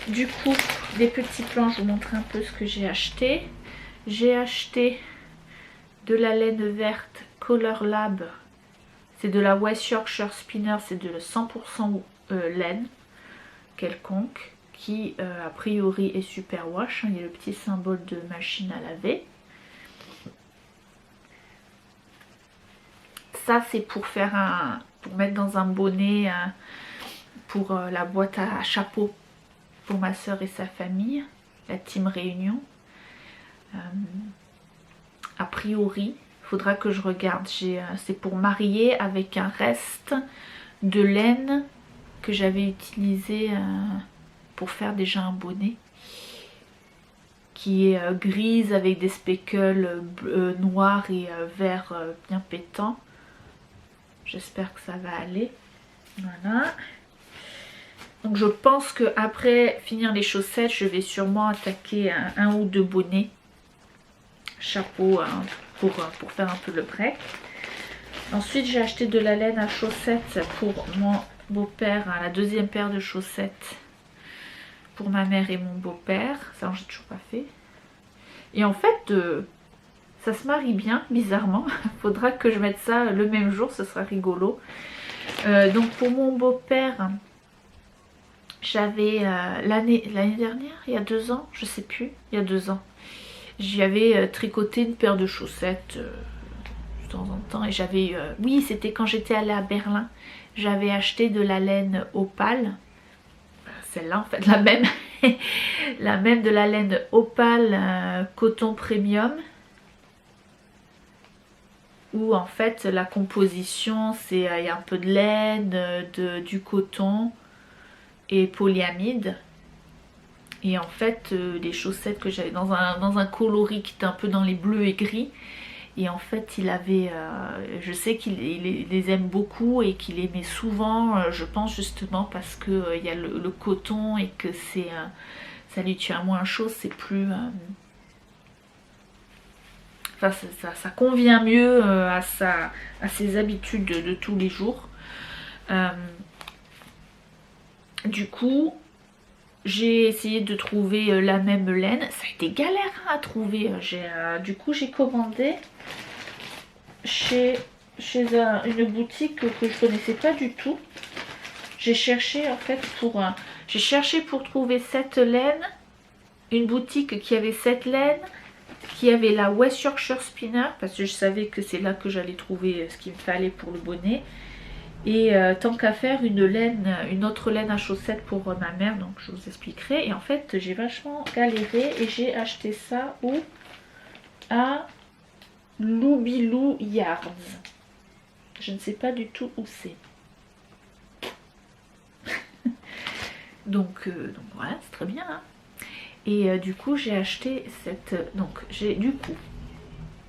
Du coup, des petits plans, je vous montre un peu ce que j'ai acheté. J'ai acheté de la laine verte Color Lab. C'est de la West Yorkshire Spinner, c'est de 100% laine quelconque qui a priori est super wash. Il y a le petit symbole de machine à laver. Ça c'est pour faire pour mettre dans un bonnet pour la boîte à chapeau pour ma soeur et sa famille, la team réunion. A priori, il faudra que je regarde. C'est pour marier avec un reste de laine que j'avais utilisé pour faire déjà un bonnet qui est grise avec des speckles noirs et vert bien pétant. J'espère que ça va aller. Voilà. Donc je pense que après finir les chaussettes, je vais sûrement attaquer un ou deux bonnets, chapeau pour faire un peu le break. Ensuite j'ai acheté de la laine à chaussettes pour mon beau-père, la deuxième paire de chaussettes pour ma mère et mon beau-père. Ça j'ai toujours pas fait. Et en fait ça se marie bien bizarrement. Faudra que je mette ça le même jour, ce sera rigolo. Donc pour mon beau-père, j'avais l'année dernière, il y a 2 ans, je sais plus, il y a 2 ans, j'y avais tricoté une paire de chaussettes de temps en temps. Et j'avais, oui c'était quand j'étais allée à Berlin, j'avais acheté de la laine opale, celle-là en fait, la même, la même de la laine opale coton premium, où en fait la composition c'est il y a un peu de laine, du coton et polyamide. Et en fait les chaussettes que j'avais dans un coloris qui était un peu dans les bleus et gris. Et en fait il avait, je sais qu'il les aime beaucoup et qu'il aimait souvent, je pense justement parce que il y a le coton et que c'est ça lui tient moins chaud, c'est plus enfin ça convient mieux à ses habitudes de tous les jours. Du coup j'ai essayé de trouver la même laine, ça a été galère à trouver. Du coup j'ai commandé chez une boutique que je connaissais pas du tout. J'ai cherché en fait j'ai cherché pour trouver cette laine, une boutique qui avait cette laine, qui avait la West Yorkshire Spinner, parce que je savais que c'est là que j'allais trouver ce qu'il me fallait pour le bonnet. Et tant qu'à faire une autre laine à chaussettes pour ma mère, donc je vous expliquerai. Et en fait j'ai vachement galéré et j'ai acheté ça où? À Loubilou Yards. Je ne sais pas du tout où c'est. donc voilà, c'est très bien. Hein. Et du coup j'ai acheté cette... Donc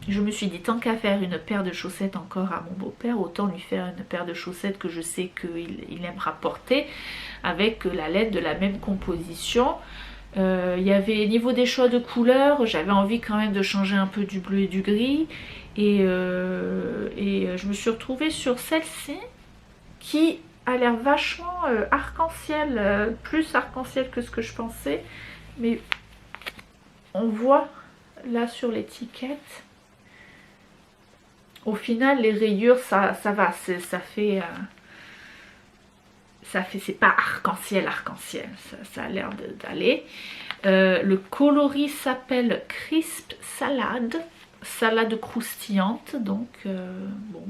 je me suis dit, tant qu'à faire une paire de chaussettes encore à mon beau-père, autant lui faire une paire de chaussettes que je sais qu'il aimera porter, avec la laine de la même composition. Il y avait, niveau des choix de couleurs, j'avais envie quand même de changer un peu du bleu et du gris. Et je me suis retrouvée sur celle-ci, qui a l'air vachement arc-en-ciel, plus arc-en-ciel que ce que je pensais. Mais on voit là sur l'étiquette... Au final, les rayures, ça va, ça fait, c'est pas arc-en-ciel, ça a l'air d'aller. Le coloris s'appelle Crisp Salade, salade croustillante, donc bon.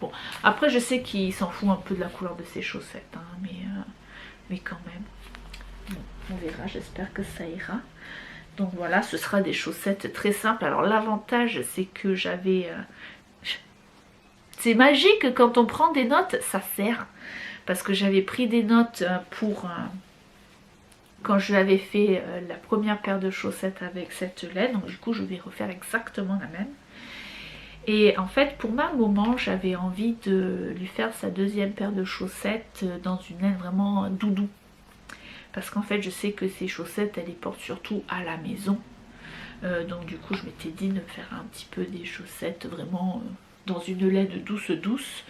Bon, après je sais qu'il s'en fout un peu de la couleur de ses chaussettes, hein, mais quand même. Bon, on verra, j'espère que ça ira. Donc voilà, ce sera des chaussettes très simples. Alors l'avantage, c'est que j'avais... c'est magique quand on prend des notes, ça sert. Parce que j'avais pris des notes pour... quand je l'avais fait la première paire de chaussettes avec cette laine. Donc du coup, je vais refaire exactement la même. Et en fait, pour ma maman, j'avais envie de lui faire sa deuxième paire de chaussettes dans une laine vraiment doudou. Parce qu'en fait, je sais que ces chaussettes, elle les porte surtout à la maison. Donc du coup, je m'étais dit de faire un petit peu des chaussettes vraiment dans une laine douce douce.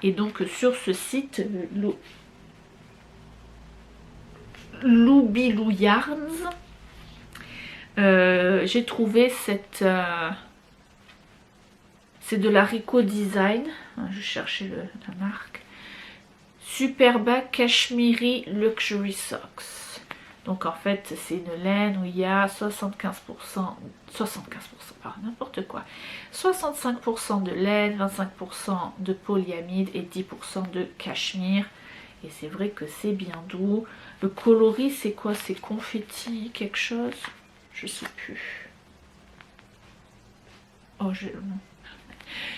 Et donc sur ce site, Loubilou Yarns, j'ai trouvé cette... c'est de la Rico Design. Je cherchais la marque. Superba Kashmiri Luxury Socks. Donc en fait c'est une laine où il y a 75%, par n'importe quoi, 65% de laine, 25% de polyamide et 10% de cachemire. Et c'est vrai que c'est bien doux. Le coloris c'est quoi? C'est confetti quelque chose? Je sais plus. Oh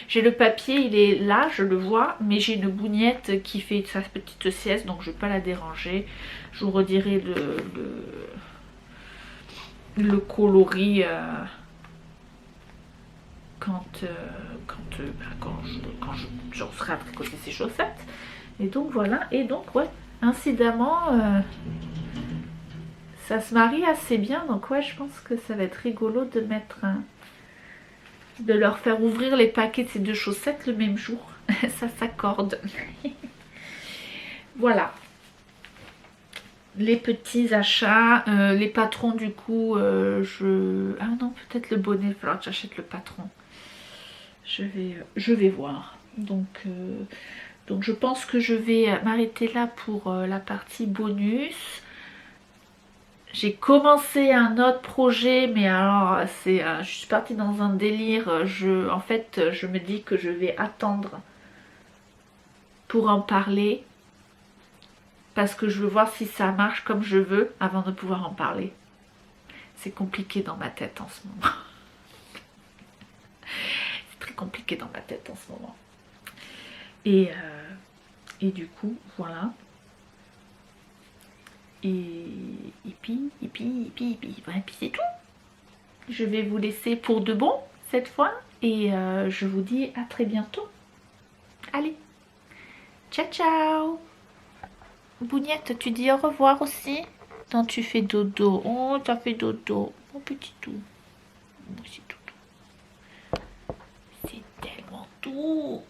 j'ai le papier, il est là, je le vois, mais j'ai une bougnette qui fait sa petite sieste, donc je ne vais pas la déranger. Je vous redirai le coloris quand je serai à tricoter ces chaussettes. Et donc voilà, et donc ouais, incidemment, ça se marie assez bien, donc ouais, je pense que ça va être rigolo de mettre de leur faire ouvrir les paquets de ces deux chaussettes le même jour. Ça s'accorde. Voilà. Les petits achats. Les patrons du coup, ah non, peut-être le bonnet, il va falloir que j'achète le patron. Je vais voir. Donc je pense que je vais m'arrêter là pour la partie bonus. J'ai commencé un autre projet, mais alors c'est, je suis partie dans un délire. En fait, je me dis que je vais attendre pour en parler parce que je veux voir si ça marche comme je veux avant de pouvoir en parler. C'est compliqué dans ma tête en ce moment. C'est très compliqué dans ma tête en ce moment. Et du coup, voilà. Et puis c'est tout. Je vais vous laisser pour de bon cette fois et je vous dis à très bientôt. Allez, ciao ciao. Bougnette, tu dis au revoir aussi quand tu fais dodo. Oh, t'as fait dodo, mon petit tout. Moi c'est tout. C'est tellement tout.